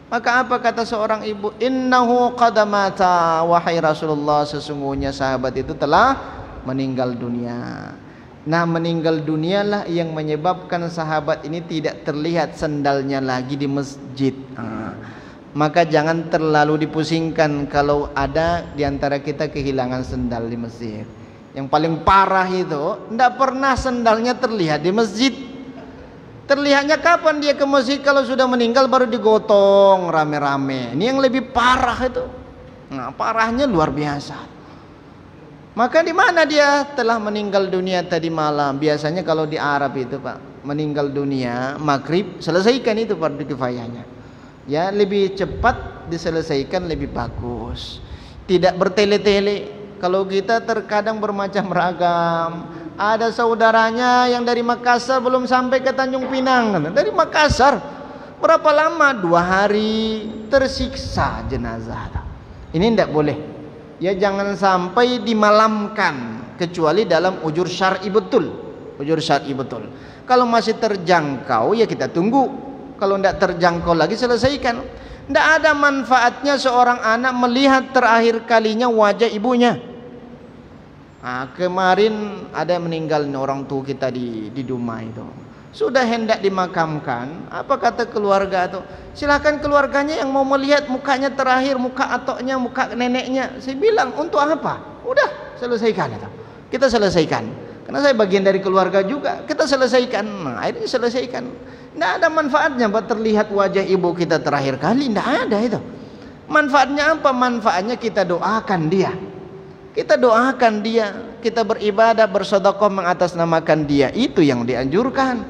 Maka apa kata seorang ibu? Innahu qad mata, wahai Rasulullah, sesungguhnya sahabat itu telah meninggal dunia. Nah, meninggal dunialah yang menyebabkan sahabat ini tidak terlihat sandalnya lagi di masjid. Maka jangan terlalu dipusingkan kalau ada di antara kita kehilangan sandal di masjid. Yang paling parah itu tidak pernah sandalnya terlihat di masjid. Terlihatnya kapan dia ke masjid? Kalau sudah meninggal baru digotong rame-rame. Ini yang lebih parah itu. Nah, parahnya luar biasa. Maka di mana dia telah meninggal dunia tadi malam? Biasanya kalau di Arab itu Pak, meninggal dunia maghrib, selesaikan itu fardu kifayahnya. Ya, lebih cepat diselesaikan lebih bagus. Tidak bertele-tele. Kalau kita terkadang bermacam ragam. Ada saudaranya yang dari Makassar belum sampai ke Tanjung Pinang. Dari Makassar berapa lama? 2 hari tersiksa jenazah. Ini tidak boleh. Ya, jangan sampai dimalamkan kecuali dalam ujur syar'i betul. Ujur syar'i betul. Kalau masih terjangkau ya kita tunggu. Kalau tidak terjangkau lagi selesaikan. Tidak ada manfaatnya seorang anak melihat terakhir kalinya wajah ibunya. Nah, kemarin ada yang meninggal orang tua kita di Dumai itu. Sudah hendak dimakamkan, apa kata keluarga itu? Silakan keluarganya yang mau melihat mukanya terakhir, muka atoknya, muka neneknya. Saya bilang, untuk apa? Udah, selesaikan itu. Kita selesaikan. Karena saya bagian dari keluarga juga, kita selesaikan. Nah, ini selesaikan. Tidak ada manfaatnya buat terlihat wajah ibu kita terakhir kali. Tidak ada itu. Manfaatnya apa? Manfaatnya kita doakan dia. Kita doakan dia, kita beribadah, bersedekah mengatasnamakan dia. Itu yang dianjurkan.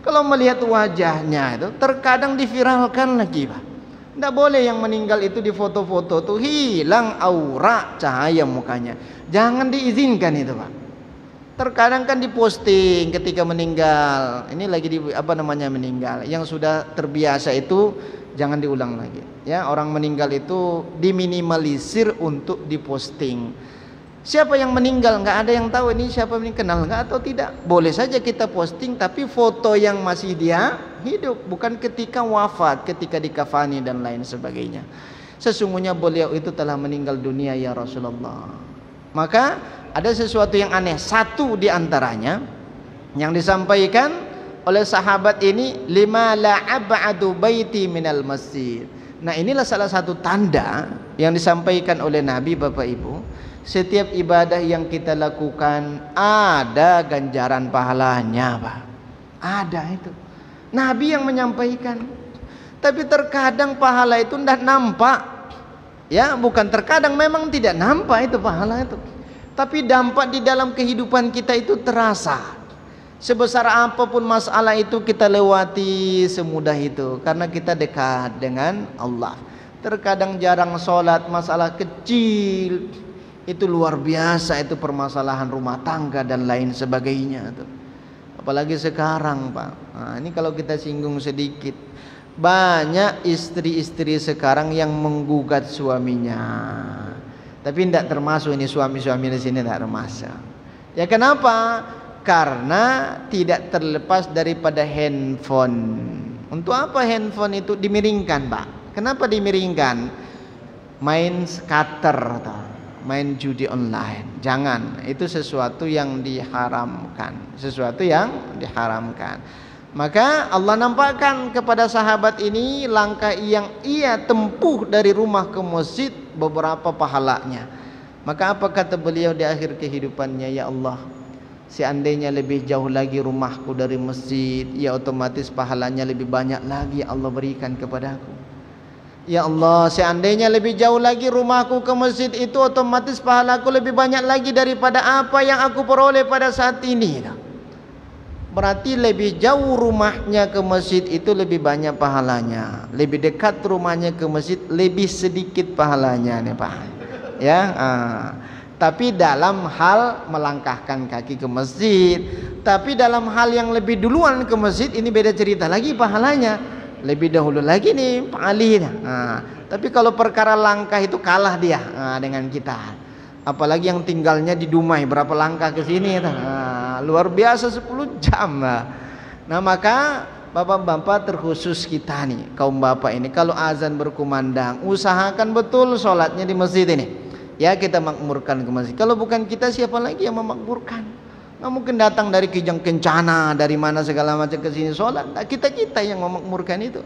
Kalau melihat wajahnya itu terkadang diviralkan lagi, Pak. Tidak boleh yang meninggal itu di foto-foto tuh, hilang aura cahaya mukanya. Jangan diizinkan itu, Pak. Terkadang kan diposting ketika meninggal. Ini lagi meninggal. Yang sudah terbiasa itu jangan diulang lagi. Ya, orang meninggal itu diminimalisir untuk diposting. Siapa yang meninggal, nggak ada yang tahu ini siapa yang kenal nggak atau tidak. Boleh saja kita posting, tapi foto yang masih dia hidup, bukan ketika wafat, ketika dikafani dan lain sebagainya. Sesungguhnya beliau itu telah meninggal dunia ya Rasulullah. Maka ada sesuatu yang aneh. Satu di antaranya yang disampaikan oleh sahabat ini, lima la ab'adu baiti minal masjid. Nah, inilah salah satu tanda yang disampaikan oleh Nabi, Bapak Ibu. Setiap ibadah yang kita lakukan ada ganjaran pahalanya, Pak. Ada itu. Nabi yang menyampaikan. Tapi terkadang pahala itu tidak nampak. Ya, bukan terkadang, memang tidak nampak itu pahala itu. Tapi dampak di dalam kehidupan kita itu terasa. Sebesar apapun masalah itu kita lewati semudah itu, karena kita dekat dengan Allah. Terkadang jarang sholat, masalah kecil itu luar biasa, itu permasalahan rumah tangga dan lain sebagainya tuh. Apalagi sekarang, Pak. Nah, ini kalau kita singgung sedikit, banyak istri-istri sekarang yang menggugat suaminya. Tapi tidak termasuk ini suami-suami di sini, tidak termasuk. Ya, kenapa? Karena tidak terlepas daripada handphone. Untuk apa handphone itu dimiringkan, Pak? Kenapa dimiringkan? Main skater, main judi online. Jangan, itu sesuatu yang diharamkan. Sesuatu yang diharamkan. Maka Allah nampakkan kepada sahabat ini langkah yang ia tempuh dari rumah ke masjid, beberapa pahalanya. Maka apa kata beliau di akhir kehidupannya? Ya Allah, seandainya lebih jauh lagi rumahku dari masjid, ya otomatis pahalanya lebih banyak lagi Allah berikan kepadaku. Ya Allah, seandainya lebih jauh lagi rumahku ke masjid, itu otomatis pahalaku lebih banyak lagi daripada apa yang aku peroleh pada saat ini. Berarti lebih jauh rumahnya ke masjid itu lebih banyak pahalanya. Lebih dekat rumahnya ke masjid lebih sedikit pahalanya nih, Pak. Ya, tapi dalam hal melangkahkan kaki ke masjid. Tapi dalam hal yang lebih duluan ke masjid, ini beda cerita lagi pahalanya. Lebih dahulu lagi nih Pak Ali. Tapi kalau perkara langkah itu kalah dia dengan kita. Apalagi yang tinggalnya di Dumai, berapa langkah ke sini. Luar biasa, 10 jam. Nah, maka bapak-bapak terkhusus kita nih, kaum bapak ini, kalau azan berkumandang, usahakan betul sholatnya di masjid ini. Ya, kita makmurkan ke masjid. Kalau bukan kita, siapa lagi yang memakmurkan? Nggak mungkin datang dari Kijang Kencana, dari mana segala macam ke sini sholat. Nah, kita yang memakmurkan itu.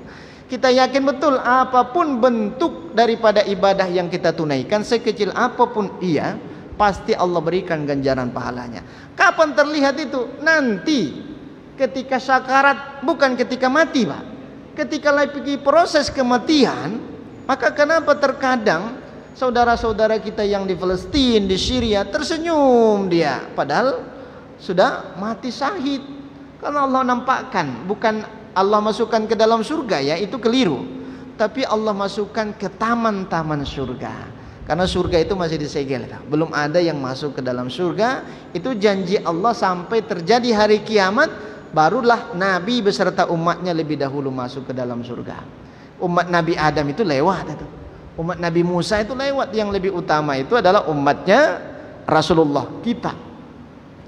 Kita yakin betul apapun bentuk daripada ibadah yang kita tunaikan, sekecil apapun ia, pasti Allah berikan ganjaran pahalanya. Kapan terlihat itu? Nanti ketika sakarat, bukan ketika mati, Pak. Ketika lagi proses kematian, maka kenapa terkadang saudara-saudara kita yang di Palestina, di Syria tersenyum dia, padahal sudah mati syahid. Karena Allah nampakkan, bukan Allah masukkan ke dalam surga, ya itu keliru. Tapi Allah masukkan ke taman-taman surga. Karena surga itu masih disegel, belum ada yang masuk ke dalam surga. Itu janji Allah sampai terjadi hari kiamat, barulah Nabi beserta umatnya lebih dahulu masuk ke dalam surga. Umat Nabi Adam itu lewat itu. Umat Nabi Musa itu lewat. Yang lebih utama itu adalah umatnya Rasulullah kita,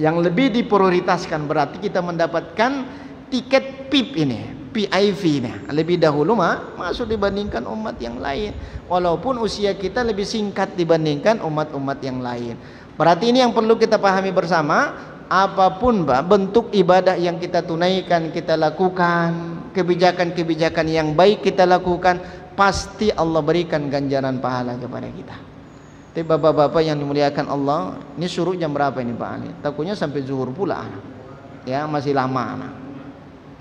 yang lebih diprioritaskan. Berarti kita mendapatkan tiket PIP ini, PIV ini, lebih dahulu masuk dibandingkan umat yang lain, walaupun usia kita lebih singkat dibandingkan umat-umat yang lain. Berarti ini yang perlu kita pahami bersama. Apapun bentuk ibadah yang kita tunaikan, kita lakukan, kebijakan-kebijakan yang baik kita lakukan, pasti Allah berikan ganjaran pahala kepada kita. Tapi bapak-bapak yang dimuliakan Allah, ini suruh jam berapa ini Pak Ali? Takutnya sampai zuhur pula. Ya, masih lama.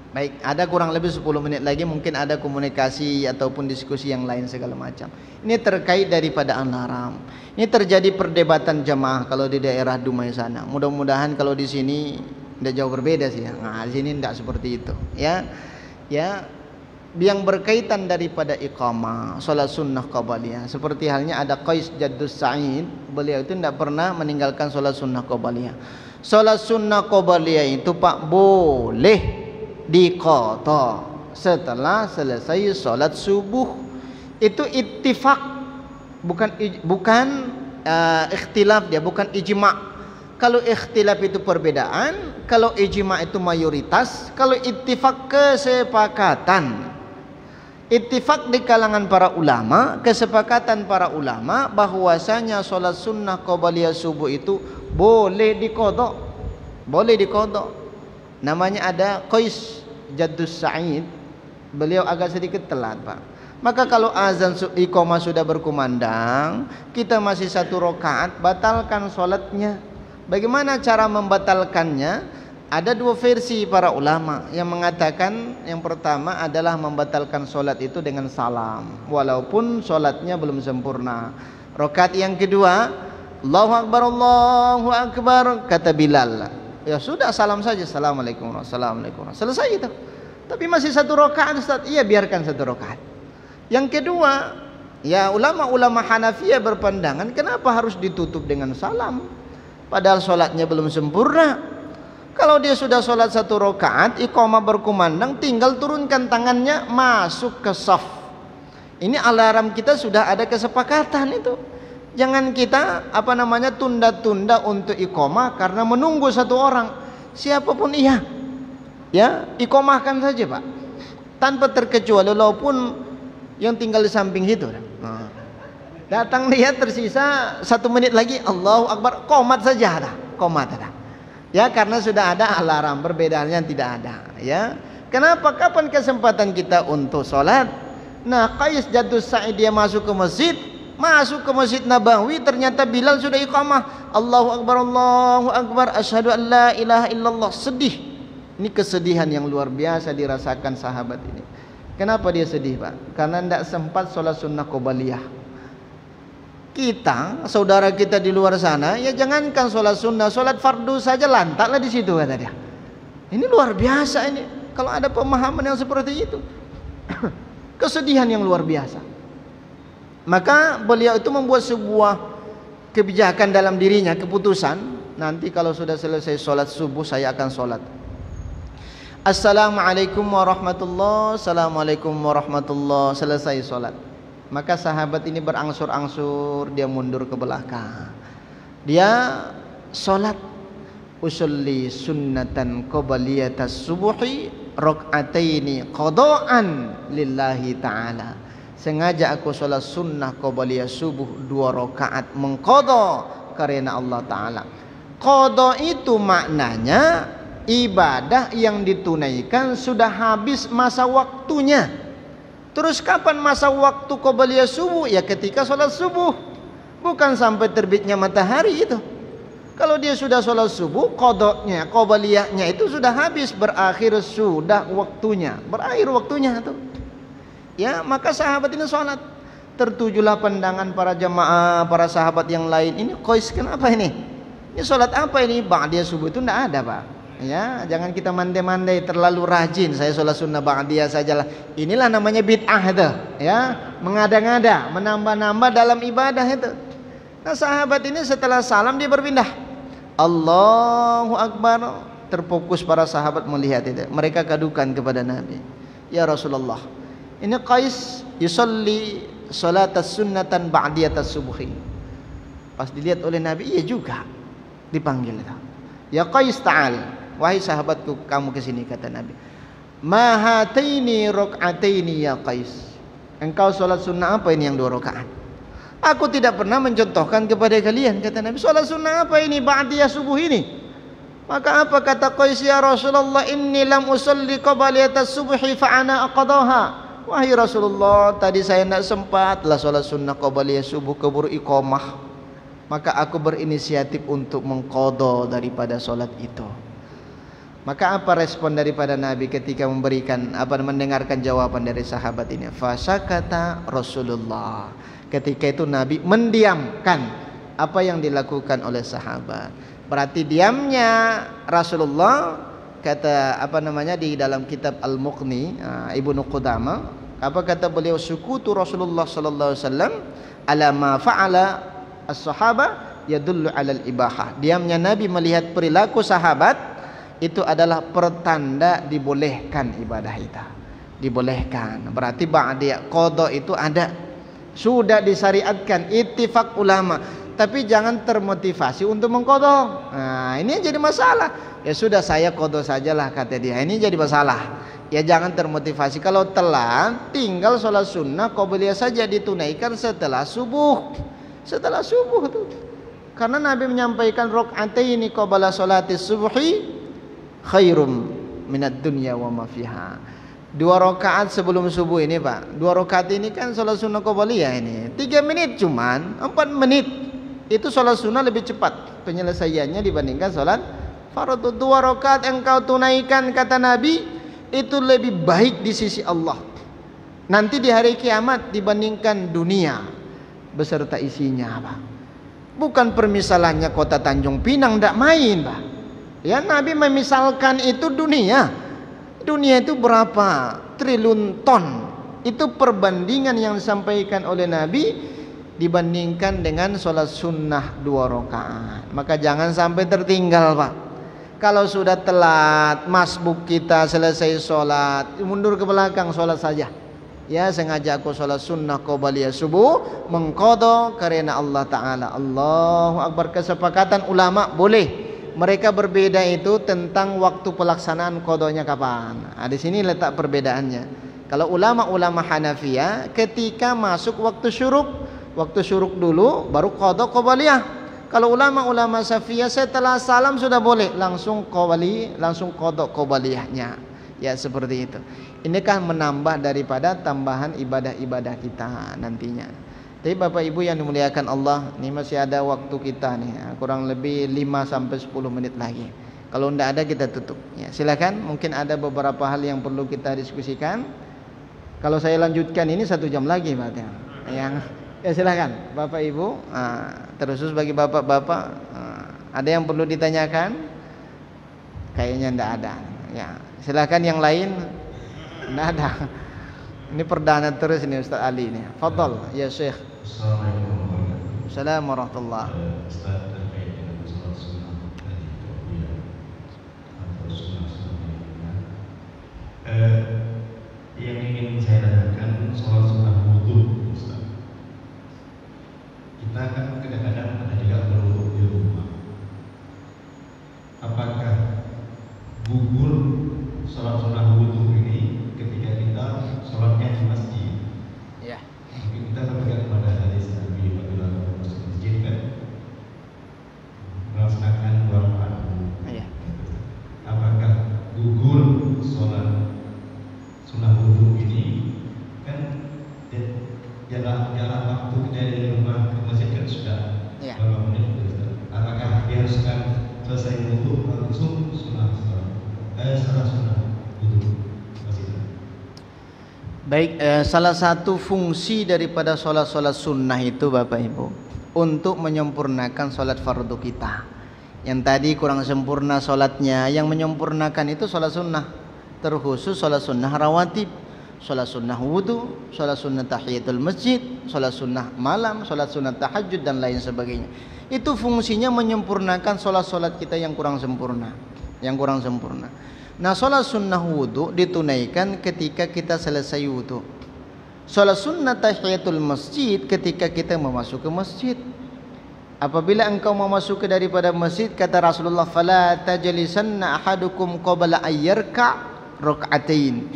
Baik, ada kurang lebih 10 menit lagi, mungkin ada komunikasi ataupun diskusi yang lain segala macam. Ini terkait daripada alarm. Ini terjadi perdebatan jamaah kalau di daerah Dumai sana. Mudah-mudahan kalau di sini tidak jauh berbeda sih ya. Nah, di sini tidak seperti itu. Ya, yang berkaitan daripada iqamah, salat sunnah qabliyah. Seperti halnya ada Qais Jaddus Sa'id, beliau itu tidak pernah meninggalkan salat sunnah qabliyah. Salat sunnah qabliyah itu Pak boleh diqadha setelah selesai sholat subuh. Itu ittifaq, bukan ikhtilaf dia, bukan ijma'. Kalau ikhtilaf itu perbedaan, kalau ijma' itu mayoritas, kalau ittifaq kesepakatan. Ittifaq di kalangan para ulama, kesepakatan para ulama bahwasanya sholat sunnah qabliyah subuh itu boleh diqadha. Boleh diqadha. namanya ada Qais Jaddus Sa'id, beliau agak sedikit telat Pak. Maka kalau azan iqamah sudah berkumandang, kita masih 1 rakaat, batalkan sholatnya. Bagaimana cara membatalkannya? Ada 2 versi para ulama yang mengatakan yang pertama adalah membatalkan sholat itu dengan salam, walaupun sholatnya belum sempurna. Rakaat yang kedua, Allahu Akbar, kata Bilal, ya sudah salam saja, Assalamualaikum, Assalamualaikum, selesai itu. Tapi masih 1 rakaat Ustaz, iya biarkan 1 rakaat. Yang kedua, ya ulama-ulama Hanafiyah berpandangan kenapa harus ditutup dengan salam, padahal sholatnya belum sempurna. Kalau dia sudah sholat 1 rakaat, iqamah berkumandang, tinggal turunkan tangannya masuk ke shaf. Ini alarm kita sudah ada kesepakatan itu. Jangan kita tunda-tunda untuk iqamah karena menunggu 1 orang. Siapapun iya, ya iqamahkan saja Pak, tanpa terkecuali, walaupun yang tinggal di samping situ. Datang dia tersisa 1 menit lagi, Allahu Akbar, qomat saja ada, qomat ada. Ya karena sudah ada alarm, perbedaannya tidak ada. Ya, kenapa? Kapan kesempatan kita untuk sholat? Nah, Qais Jaddus Sa'id dia masuk ke masjid Nabawi, ternyata Bilal sudah iqamah, Allahu Akbar, asyhadu an la ilaha illallah. Sedih. Ini kesedihan yang luar biasa dirasakan sahabat ini. Kenapa dia sedih Pak? Karena tidak sempat sholat sunnah qobaliyah. Kita, saudara kita di luar sana, ya jangankan sholat sunnah, sholat fardu saja lantaklah di situ kata dia. Ini luar biasa ini. Kalau ada pemahaman yang seperti itu, kesedihan yang luar biasa. Maka beliau itu membuat sebuah kebijakan dalam dirinya, keputusan. Nanti kalau sudah selesai sholat subuh, saya akan sholat. Assalamualaikum warahmatullahi, assalamualaikum warahmatullahi, selesai sholat. Maka sahabat ini berangsur-angsur dia mundur ke belakang. Dia sholat, usolli sunnatan qabaliyatas subuhi rak'ataini qada'an lillahi ta'ala. Sengaja aku sholat sunnah qabaliyah subuh 2 rakaat mengqadha karena Allah Ta'ala. Qadha itu maknanya ibadah yang ditunaikan sudah habis masa waktunya. Terus kapan masa waktu qabaliyah subuh? Ya ketika sholat subuh, bukan sampai terbitnya matahari itu. Kalau dia sudah sholat subuh, qadanya, qabaliyahnya itu sudah habis, berakhir sudah waktunya, berakhir waktunya itu. Ya, maka sahabat ini sholat. Tertujulah pandangan para jamaah, para sahabat yang lain. Ini Qais kenapa ini? Ini sholat apa ini? Ba'diyah subuh itu tidak ada Pak. Ya, jangan kita mandai-mandai terlalu rajin. Saya sholat sunnah ba'diyah sajalah. Inilah namanya bid'ah itu. Ya, mengada-ngada, menambah-nambah dalam ibadah itu. Nah, sahabat ini setelah salam dia berpindah. Allahu Akbar. Terfokus para sahabat melihat itu. Mereka kadukan kepada Nabi. Ya Rasulullah, ini Qais yusalli salatas sunnatan ba'diyatas subuhi. Pas dilihat oleh Nabi, iya juga. Dipanggil itu. Ya Qais ta'al. Wahai sahabatku, kamu ke sini, kata Nabi. Ma hataini rak'ataini ya Qais. Engkau sholat sunnah apa ini yang 2 rakaat? Aku tidak pernah mencontohkan kepada kalian, kata Nabi. Sholat sunnah apa ini ba'diyah subuh ini? Maka apa kata Qais? Ya Rasulullah, inni lam usalli qabaliyatas subhi fa ana aqadaha. Wahai Rasulullah, tadi saya tidak sempat lah sholat sunnah qabaliyah subuh, keburu iqamah. Maka aku berinisiatif untuk mengqadha daripada sholat itu. Maka apa respon daripada Nabi ketika mendengarkan jawaban dari sahabat ini? Fasakata Rasulullah. Ketika itu Nabi mendiamkan apa yang dilakukan oleh sahabat. Berarti diamnya Rasulullah, kata di dalam kitab Al-Muqni Ibnu Qudamah, apa kata beliau? Sukutu Rasulullah sallallahu alaihi wasallam ala ma fa'ala as-sahaba yadullu 'ala al-ibahah. Diamnya Nabi melihat perilaku sahabat itu adalah pertanda dibolehkan ibadah itu. Dibolehkan. Berarti ba'diyah qadha itu ada, sudah disyariatkan, ittifaq ulama. Tapi jangan termotivasi untuk mengqadha. Nah, ini yang jadi masalah. Ya sudah, saya qadha sajalah, kata dia. Ini jadi masalah. Ya jangan termotivasi. Kalau telat, tinggal sholat sunnah qabaliyah saja ditunaikan setelah subuh. Setelah subuh itu. Karena Nabi menyampaikan rak'ataini qabala sholatis subhi khairum minad dunya wa ma fiha. 2 rakaat sebelum subuh ini Pak, 2 rakaat ini kan sholat sunnah qobliyah ini 3 menit, cuman 4 menit itu sholat sunnah lebih cepat penyelesaiannya dibandingkan sholat fardu. 2 rakaat engkau tunaikan, kata Nabi, itu lebih baik di sisi Allah nanti di hari kiamat dibandingkan dunia beserta isinya Pak. Bukan permisalannya kota Tanjung Pinang, tidak main Pak ya. Nabi memisalkan itu dunia itu berapa triliun ton, itu perbandingan yang disampaikan oleh Nabi dibandingkan dengan sholat sunnah 2 rakaat. Maka jangan sampai tertinggal Pak. Kalau sudah telat masbuk kita selesai sholat, mundur ke belakang sholat saja ya. Sengaja aku sholat sunnah qobliyah subuh mengqadha karena Allah Ta'ala. Allahu Akbar. Kesepakatan ulama boleh. Mereka berbeda itu tentang waktu pelaksanaan qadanya kapan. Nah, di sini letak perbedaannya. Kalau ulama-ulama Hanafiyah ketika masuk waktu syuruk dulu baru qadha qobliyah. Kalau ulama-ulama Syafi'iyah setelah salam sudah boleh langsung qadha qobliyahnya. Ya seperti itu. Ini kan menambah daripada tambahan ibadah-ibadah kita nantinya. Tapi Bapak Ibu yang dimuliakan Allah, ini masih ada waktu kita nih, kurang lebih 5-10 menit lagi. Kalau tidak ada kita tutup. Ya, silakan. Mungkin ada beberapa hal yang perlu kita diskusikan. Kalau saya lanjutkan ini 1 jam lagi, Pak. Ya silakan, Bapak Ibu. Terus bagi bapak-bapak, ada yang perlu ditanyakan? Kayaknya tidak ada. Ya, silakan yang lain. Tidak ada. Ini perdana terus ini Ustaz Ali ini. Fadhal ya Syekh. Assalamualaikum warahmatullahi wabarakatuh. Ustaz, terkait dengan sholat sunnah tadi atau sunnah yang ingin saya tanyakan soal sunnah wudu, Ustaz. Kita kan kadang-kadang ada juga berwudu di rumah. Apakah gugur sholat sunnah wudu ini ketika kita sholatnya di masjid? Ya. Mungkin kita berpegang pada hadis Nabi apabila masuk masjid kan melaksanakan 2 rakaat. Ya. Apakah gugur sholat sunnah wudu ini? Kan jarak waktu kita dari rumah ke masjid kan sudah berapa menit? Apakah diharuskan selesai wudu langsung sunnah wudu? Baik, salah satu fungsi daripada sholat-sholat sunnah itu Bapak Ibu untuk menyempurnakan sholat fardu kita. Yang tadi kurang sempurna sholatnya, yang menyempurnakan itu sholat sunnah, terkhusus sholat sunnah rawatib, sholat sunnah wudu, sholat sunnah tahiyatul masjid, sholat sunnah malam, sholat sunnah tahajud dan lain sebagainya. Itu fungsinya menyempurnakan sholat-sholat kita yang kurang sempurna. Nah, sholat sunnah wudu ditunaikan ketika kita selesai wudu. Sholat sunnah tahiyatul masjid ketika kita memasuki masjid. Apabila engkau memasuki daripada masjid, kata Rasulullah, fala tajlisanna ahadukum qabla ayyarka rak'atain.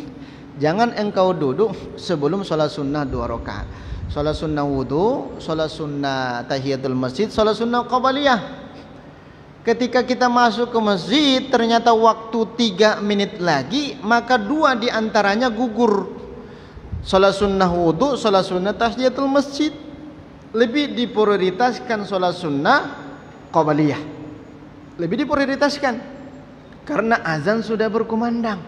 Jangan engkau duduk sebelum sholat sunnah 2 rakaat. Sholat sunnah wudu, sholat sunnah tahiyatul masjid, sholat sunnah qabliyah. Ketika kita masuk ke masjid ternyata waktu 3 menit lagi, maka 2 diantaranya gugur. Sholat sunnah wudu, sholat sunnah tahiyatul masjid. Lebih diprioritaskan sholat sunnah qabliyah. Lebih diprioritaskan karena azan sudah berkumandang.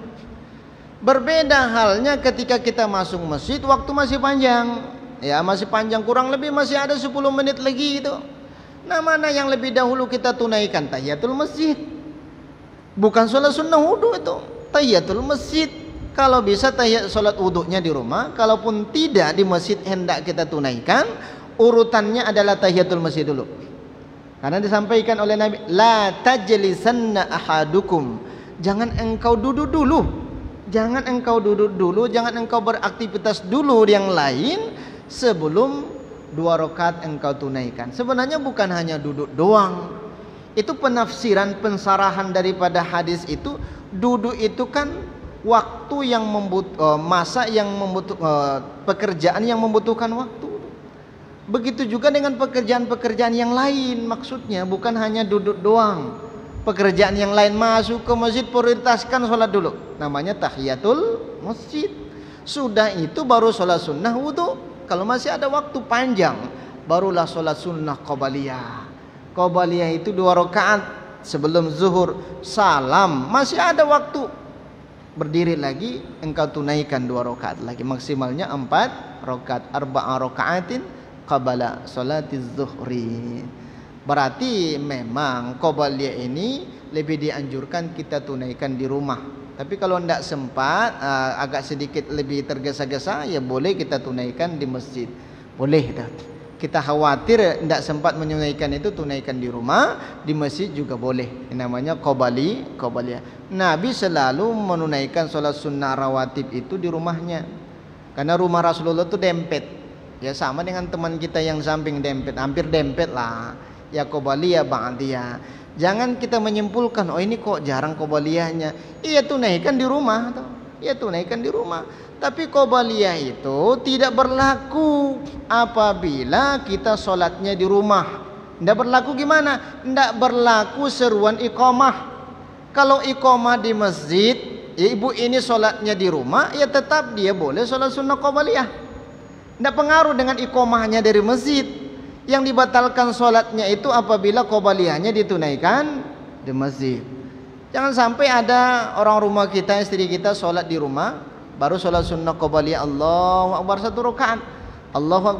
Berbeda halnya ketika kita masuk masjid, waktu masih panjang. Ya masih panjang, kurang lebih masih ada 10 menit lagi itu. Nah, mana yang lebih dahulu kita tunaikan? Tahiyatul masjid. Bukan sholat sunnah wudu itu, tahiyatul masjid. Kalau bisa sholat wudunya di rumah, kalaupun tidak di masjid hendak kita tunaikan, urutannya adalah tahiyatul masjid dulu. Karena disampaikan oleh Nabi, la tajlisanna ahadukum. Jangan engkau duduk dulu. Jangan engkau beraktivitas dulu yang lain sebelum 2 rakaat engkau tunaikan. Sebenarnya bukan hanya duduk doang. Itu penafsiran, pensarahan daripada hadis itu. Duduk itu kan waktu yang masa yang pekerjaan yang membutuhkan waktu. Begitu juga dengan pekerjaan-pekerjaan yang lain, maksudnya bukan hanya duduk doang. pekerjaan yang lain, masuk ke masjid prioritaskan sholat dulu, namanya tahiyatul masjid. Sudah itu baru sholat sunnah wudu. Kalau masih ada waktu panjang, barulah sholat sunnah qabaliyah. Qabaliyah itu 2 rakaat sebelum zuhur, salam, masih ada waktu, berdiri lagi, engkau tunaikan 2 rakaat lagi, maksimalnya 4 rakaat, 4 rakaatin qabala sholatiz zuhri. Berarti memang qabaliyah ini lebih dianjurkan kita tunaikan di rumah. Tapi kalau tidak sempat, agak sedikit lebih tergesa-gesa, ya boleh kita tunaikan di masjid. Boleh. Kita khawatir tidak sempat menunaikan itu, tunaikan di rumah, di masjid juga boleh. Ini namanya qabaliyah. Nabi selalu menunaikan sholat sunnah rawatib itu di rumahnya. Karena rumah Rasulullah itu dempet. Ya sama dengan teman kita yang samping dempet, hampir dempet lah. Ya qabaliyah ba'diyah. Jangan kita menyimpulkan, oh ini kok jarang qabaliyahnya. Iya tunaikan di rumah toh. Iya tunaikan di rumah. Tapi qabaliyah itu tidak berlaku apabila kita sholatnya di rumah. Tidak berlaku gimana? Tidak berlaku seruan iqamah. Kalau iqamah di masjid, ya ibu ini sholatnya di rumah, ya tetap dia boleh sholat sunnah qabaliyah. Tidak pengaruh dengan iqamahnya dari masjid. Yang dibatalkan sholatnya itu apabila qabaliyahnya ditunaikan di masjid. Jangan sampai ada orang rumah kita, istri kita sholat di rumah, baru sholat sunnah qabaliyah Allahu Akbar 1 rakaat, Allahu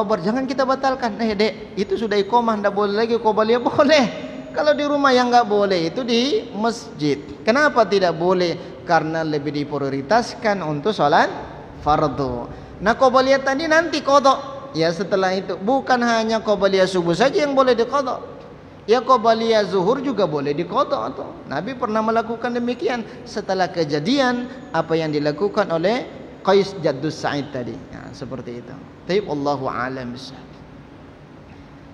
Akbar, jangan kita batalkan. Dek, itu sudah iqamah, tidak boleh lagi qabaliyah. Boleh. Kalau di rumah yang nggak boleh itu di masjid. Kenapa tidak boleh? Karena lebih diprioritaskan untuk sholat fardu. Nah qabaliyah tadi nanti qadha. Ya setelah itu bukan hanya qabaliyah subuh saja yang boleh diqadha. Ya qabaliyah zuhur juga boleh diqadha tuh. Nabi pernah melakukan demikian setelah kejadian apa yang dilakukan oleh Qais Jaddus Sa'id tadi. Ya, seperti itu. Taib Allahu a'lam bissawab.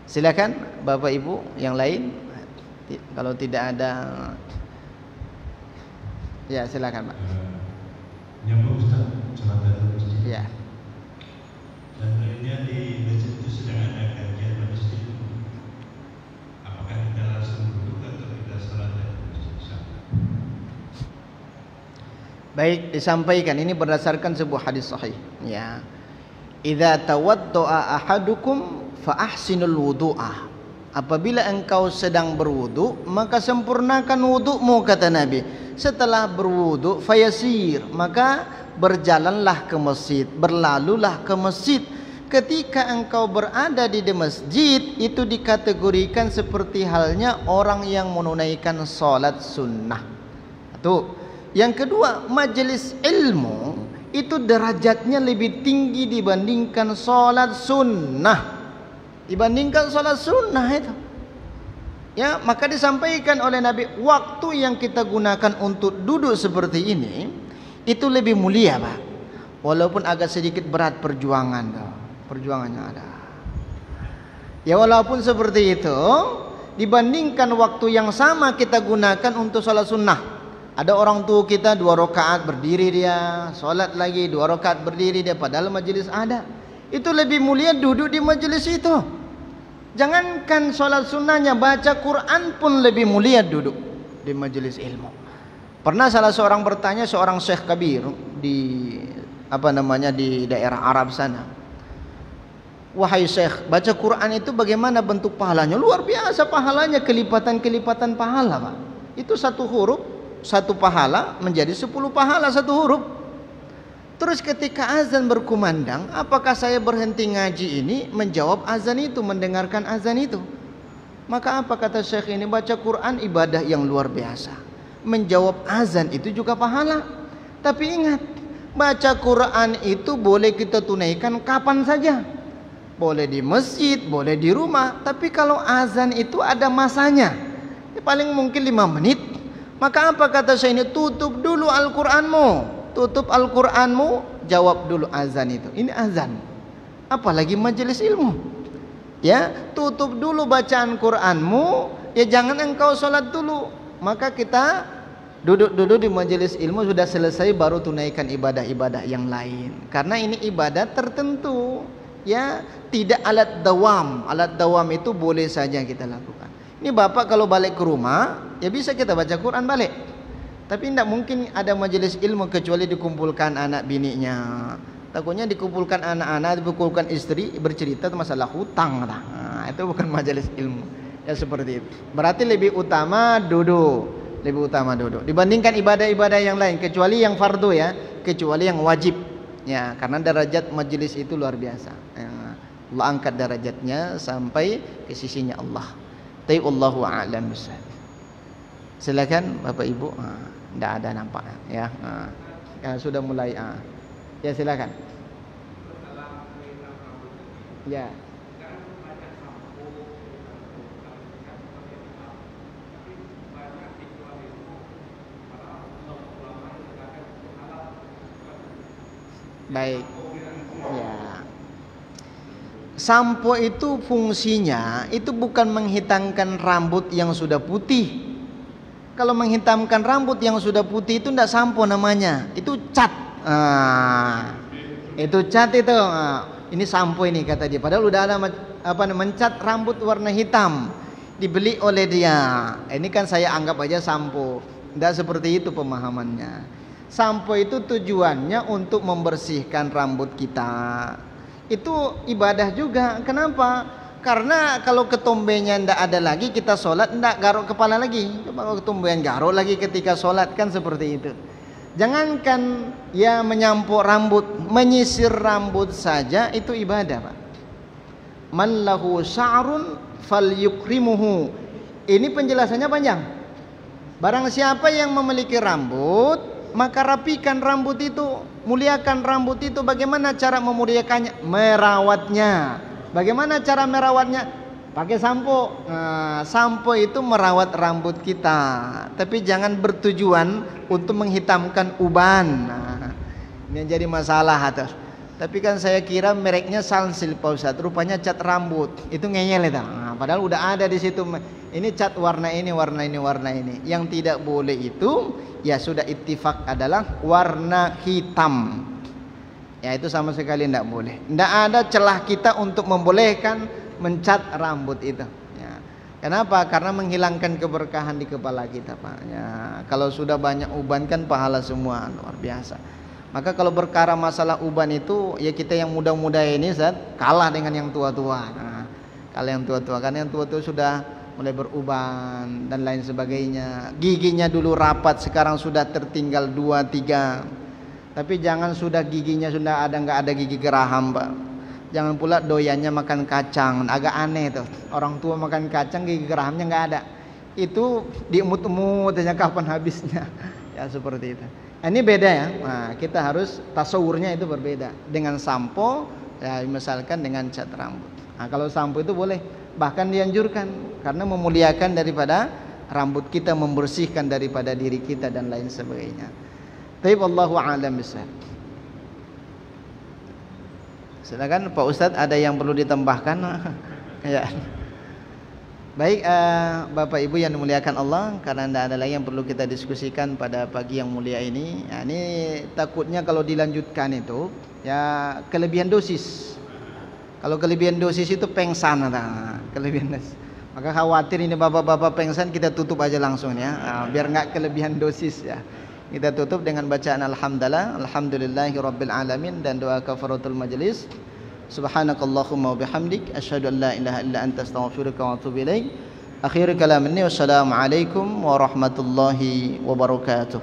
Silakan Bapak Ibu yang lain. Kalau tidak ada, ya silakan Pak. Nyambung Ustaz, sholat dari masjid. Ya. Dan lainnya di masjid itu sedang ada kajian majelis ilmu. Apakah kita langsung duduk atau kita sholat dari masjid? Baik, disampaikan ini berdasarkan sebuah hadis sahih. Ya. Idza tawaddaa ahadukum fa ahsinul wudu'a. Apabila engkau sedang berwudu, maka sempurnakan wudumu, kata Nabi. Setelah berwudu fayasir, maka berjalanlah ke masjid, berlalulah ke masjid. Ketika engkau berada di masjid, itu dikategorikan seperti halnya orang yang menunaikan salat sunnah. Itu. Yang kedua, majelis ilmu itu derajatnya lebih tinggi dibandingkan salat sunnah. Dibandingkan salat sunnah itu. Ya, maka disampaikan oleh Nabi, waktu yang kita gunakan untuk duduk seperti ini itu lebih mulia, Pak. Walaupun agak sedikit berat perjuangan, perjuangannya ada. Ya walaupun seperti itu, dibandingkan waktu yang sama kita gunakan untuk salat sunnah. Ada orang tua kita 2 rakaat berdiri dia, salat lagi 2 rakaat berdiri dia, padahal majelis ada. Itu lebih mulia duduk di majelis itu. Jangankan sholat sunnahnya, baca Quran pun lebih mulia duduk di majelis ilmu. Pernah salah seorang bertanya, seorang syekh kabir di di daerah Arab sana. Wahai syekh, baca Quran itu bagaimana bentuk pahalanya? Luar biasa pahalanya, kelipatan-kelipatan pahala, Pak. Itu 1 huruf, 1 pahala menjadi 10 pahala 1 huruf. Terus ketika azan berkumandang, apakah saya berhenti ngaji ini menjawab azan itu, mendengarkan azan itu? Maka apa kata syekh ini? Baca Quran ibadah yang luar biasa, menjawab azan itu juga pahala. Tapi ingat, baca Quran itu boleh kita tunaikan kapan saja. Boleh di masjid, boleh di rumah. Tapi kalau azan itu ada masanya, paling mungkin 5 menit. Maka apa kata syekh ini? Tutup dulu Al-Quranmu. Tutup Al-Quranmu, jawab dulu azan itu. Ini azan, apalagi majelis ilmu. Ya, tutup dulu bacaan Quranmu. Ya jangan engkau sholat dulu. Maka kita duduk-duduk di majelis ilmu, sudah selesai baru tunaikan ibadah-ibadah yang lain. Karena ini ibadah tertentu. Ya, tidak alat dawam. Alat dawam itu boleh saja kita lakukan. Ini bapak kalau balik ke rumah, ya bisa kita baca Quran balik. Tapi tidak mungkin ada majelis ilmu kecuali dikumpulkan anak bininya. Takutnya dikumpulkan anak-anak, dikumpulkan istri bercerita masalah hutang. Nah, itu bukan majelis ilmu. Ya seperti itu. Berarti lebih utama duduk. Lebih utama duduk dibandingkan ibadah-ibadah yang lain, kecuali yang fardu ya, kecuali yang wajib ya, karena derajat majelis itu luar biasa ya. Allah angkat derajatnya sampai ke sisinya Allah. Allahu a'lam bishawab. Silakan Bapak Ibu. Tidak ada nampak ya. Ya sudah mulai. Ya silakan. Ya. Baik. Ya. Sampo itu fungsinya itu bukan menghitamkan rambut yang sudah putih. Kalau menghitamkan rambut yang sudah putih itu tidak sampo namanya, itu cat. Itu cat itu. Ini sampo ini kata dia. Padahal udah ada mencat rambut warna hitam dibeli oleh dia. Ini kan saya anggap aja sampo. Tidak seperti itu pemahamannya. Sampo itu tujuannya untuk membersihkan rambut kita. Itu ibadah juga. Kenapa? Karena kalau ketombenya tidak ada lagi, kita sholat tidak garuk kepala lagi. Coba kalau ketombean garuk lagi ketika sholat, kan seperti itu. Jangankan ya menyampuk rambut, menyisir rambut saja itu ibadah, Pak. Man lahu sya'run falyukrimuhu. Ini penjelasannya panjang. Barang siapa yang memiliki rambut, maka rapikan rambut itu, muliakan rambut itu. Bagaimana cara memuliakannya? Merawatnya. Bagaimana cara merawatnya? Pakai sampo. Sampo itu merawat rambut kita, tapi jangan bertujuan untuk menghitamkan uban. Ini yang jadi masalah atas. Tapi kan saya kira mereknya Sunsilk Pak Ustadz, rupanya cat rambut. Itu ngeyel itu. Padahal udah ada di situ. Ini cat warna ini, warna ini, warna ini. Yang tidak boleh itu ya sudah ittifaq adalah warna hitam. Ya itu sama sekali tidak boleh. Tidak ada celah kita untuk membolehkan mencat rambut itu. Ya. Kenapa? Karena menghilangkan keberkahan di kepala kita, Pak. Ya. Kalau sudah banyak uban kan pahala semua, luar biasa. Maka kalau perkara masalah uban itu ya kita yang muda-muda ini kalah dengan yang tua-tua. Kalau yang tua-tua, karena yang tua-tua sudah mulai beruban dan lain sebagainya. Giginya dulu rapat, sekarang sudah tertinggal 2-3. Tapi jangan sudah giginya sudah ada nggak ada gigi geraham, Pak. Jangan pula doyannya makan kacang, agak aneh tuh. Orang tua makan kacang gigi gerahamnya nggak ada. Itu diemut-emut aja kapan habisnya. Ya seperti itu. Nah, ini beda ya. Nah, kita harus tasawurnya itu berbeda. Dengan sampo, ya misalkan dengan cat rambut. Nah, kalau sampo itu boleh, bahkan dianjurkan karena memuliakan daripada rambut kita, membersihkan daripada diri kita dan lain sebagainya. Tapi wallahu a'lam bishawab. Silakan Pak Ustadz, ada yang perlu ditambahkan? Ya. Baik, Bapak Ibu yang dimuliakan Allah, karena tidak ada lagi yang perlu kita diskusikan pada pagi yang mulia ini. Nah, ini takutnya kalau dilanjutkan itu ya kelebihan dosis. Kalau kelebihan dosis itu pengsan, kelebihan dosis. Maka khawatir ini bapak-bapak pengsan, kita tutup aja langsung ya, biar nggak kelebihan dosis ya. Kita tutup dengan bacaan alhamdulillah, alhamdulillahirabbil alamin, dan doa kafaratul majlis. Subhanakallahumma wa bihamdik, asyhadu an la ilaha illa anta, astaghfiruka wa atubu ilaik. Akhir kalam ini, wassalamu alaikum warahmatullahi wabarakatuh.